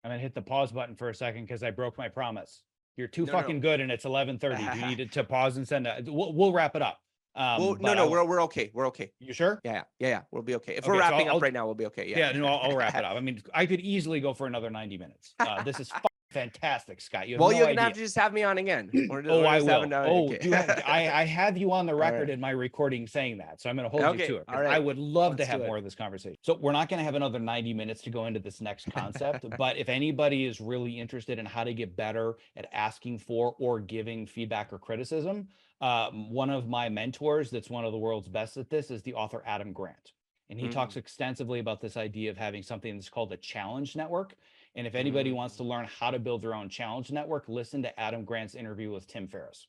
I'm gonna hit the pause button for a second because I broke my promise. You're too No, fucking good, and it's 11:30. Do you need to pause and send a? We'll wrap it up. Well, But no, we're okay. We're okay. you sure? Yeah. We'll be okay. If Okay, we're so wrapping up right now, we'll be okay. Yeah, no, I'll wrap it up. I mean, I could easily go for another 90 minutes. This is fantastic, Scott. You have Well, no you're idea. gonna have to just have me on again. Oh, I will. Okay. I have you on the record right. in my recording saying that, so I'm going to hold you to it. All right. I would love Let's to have more of this conversation. So we're not going to have another 90 minutes to go into this next concept, but if anybody is really interested in how to get better at asking for or giving feedback or criticism, one of my mentors that's one of the world's best at this is the author Adam Grant. And he talks extensively about this idea of having something that's called a challenge network. And if anybody wants to learn how to build their own challenge network, listen to Adam Grant's interview with Tim Ferriss,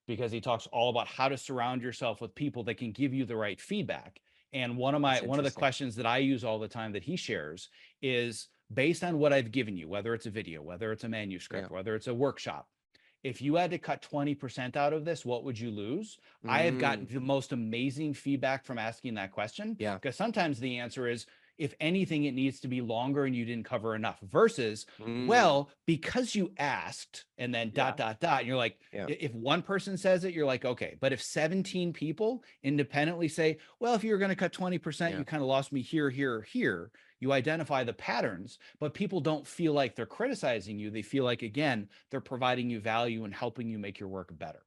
because he talks all about how to surround yourself with people that can give you the right feedback. And one of the questions that I use all the time that he shares is, based on what I've given you, whether it's a video, whether it's a manuscript, whether it's a workshop, if you had to cut 20% out of this, what would you lose? I have gotten the most amazing feedback from asking that question. Yeah. Because sometimes the answer is, if anything, it needs to be longer and you didn't cover enough, versus, well, because you asked, and then ... And you're like, if one person says it, you're like, okay. But if 17 people independently say, well, if you're going to cut 20%, you kind of lost me here, here, here. You identify the patterns, but people don't feel like they're criticizing you. They feel like, again, they're providing you value and helping you make your work better.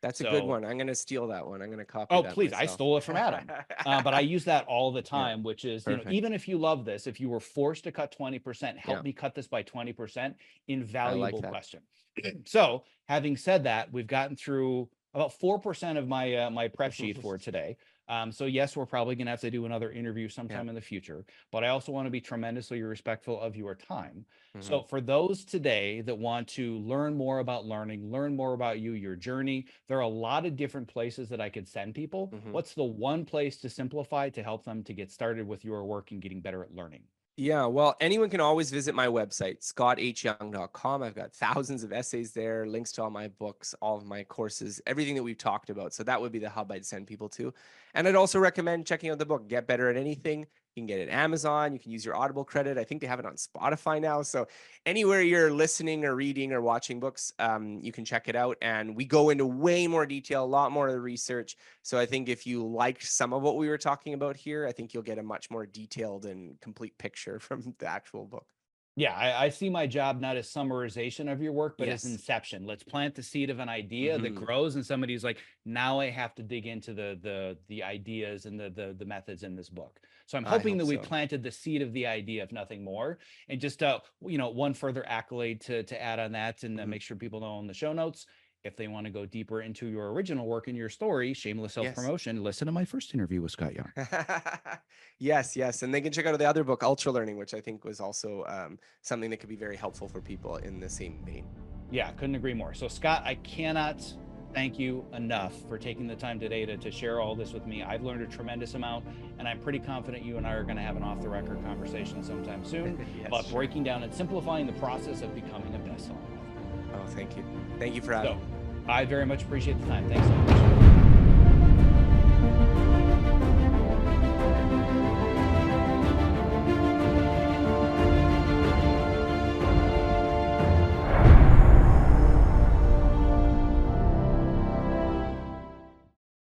That's a good one. I'm going to steal that one. I'm going to copy that. Oh, please. Myself. I stole it from Adam. But I use that all the time, which is, even if you love this, if you were forced to cut 20%, help me cut this by 20%. Invaluable question. So having said that, we've gotten through about 4% of my my prep sheet for today. So yes, we're probably going to have to do another interview sometime in the future, but I also want to be tremendously respectful of your time. So for those today that want to learn more about learning, learn more about you, your journey, there are a lot of different places that I could send people. What's the one place to simplify to help them to get started with your work and getting better at learning? Yeah, well, anyone can always visit my website, scotthyoung.com. I've got thousands of essays there, links to all my books, all of my courses, everything that we've talked about. So that would be the hub I'd send people to. And I'd also recommend checking out the book, Get Better at Anything. You can get it at Amazon. You can use your Audible credit. I think they have it on Spotify now. So anywhere you're listening or reading or watching books, you can check it out. And we go into way more detail, a lot more of the research. So I think if you liked some of what we were talking about here, I think you'll get a much more detailed and complete picture from the actual book. Yeah, I see my job not as summarization of your work, but as inception. Let's plant the seed of an idea that grows, and somebody's like, now I have to dig into the ideas and the methods in this book. So I'm hoping that we planted the seed of the idea, if nothing more. And just one further accolade to add on that, and make sure people know in the show notes, if they want to go deeper into your original work and your story, shameless self-promotion, listen to my first interview with Scott Young. Yes. And they can check out the other book, Ultralearning, which I think was also something that could be very helpful for people in the same vein. Yeah, couldn't agree more. So Scott, I cannot thank you enough for taking the time today to share all this with me. I've learned a tremendous amount, and I'm pretty confident you and I are going to have an off-the-record conversation sometime soon about breaking down and simplifying the process of becoming a bestselling author. Oh, thank you. Thank you for having me. I very much appreciate the time. Thanks so much.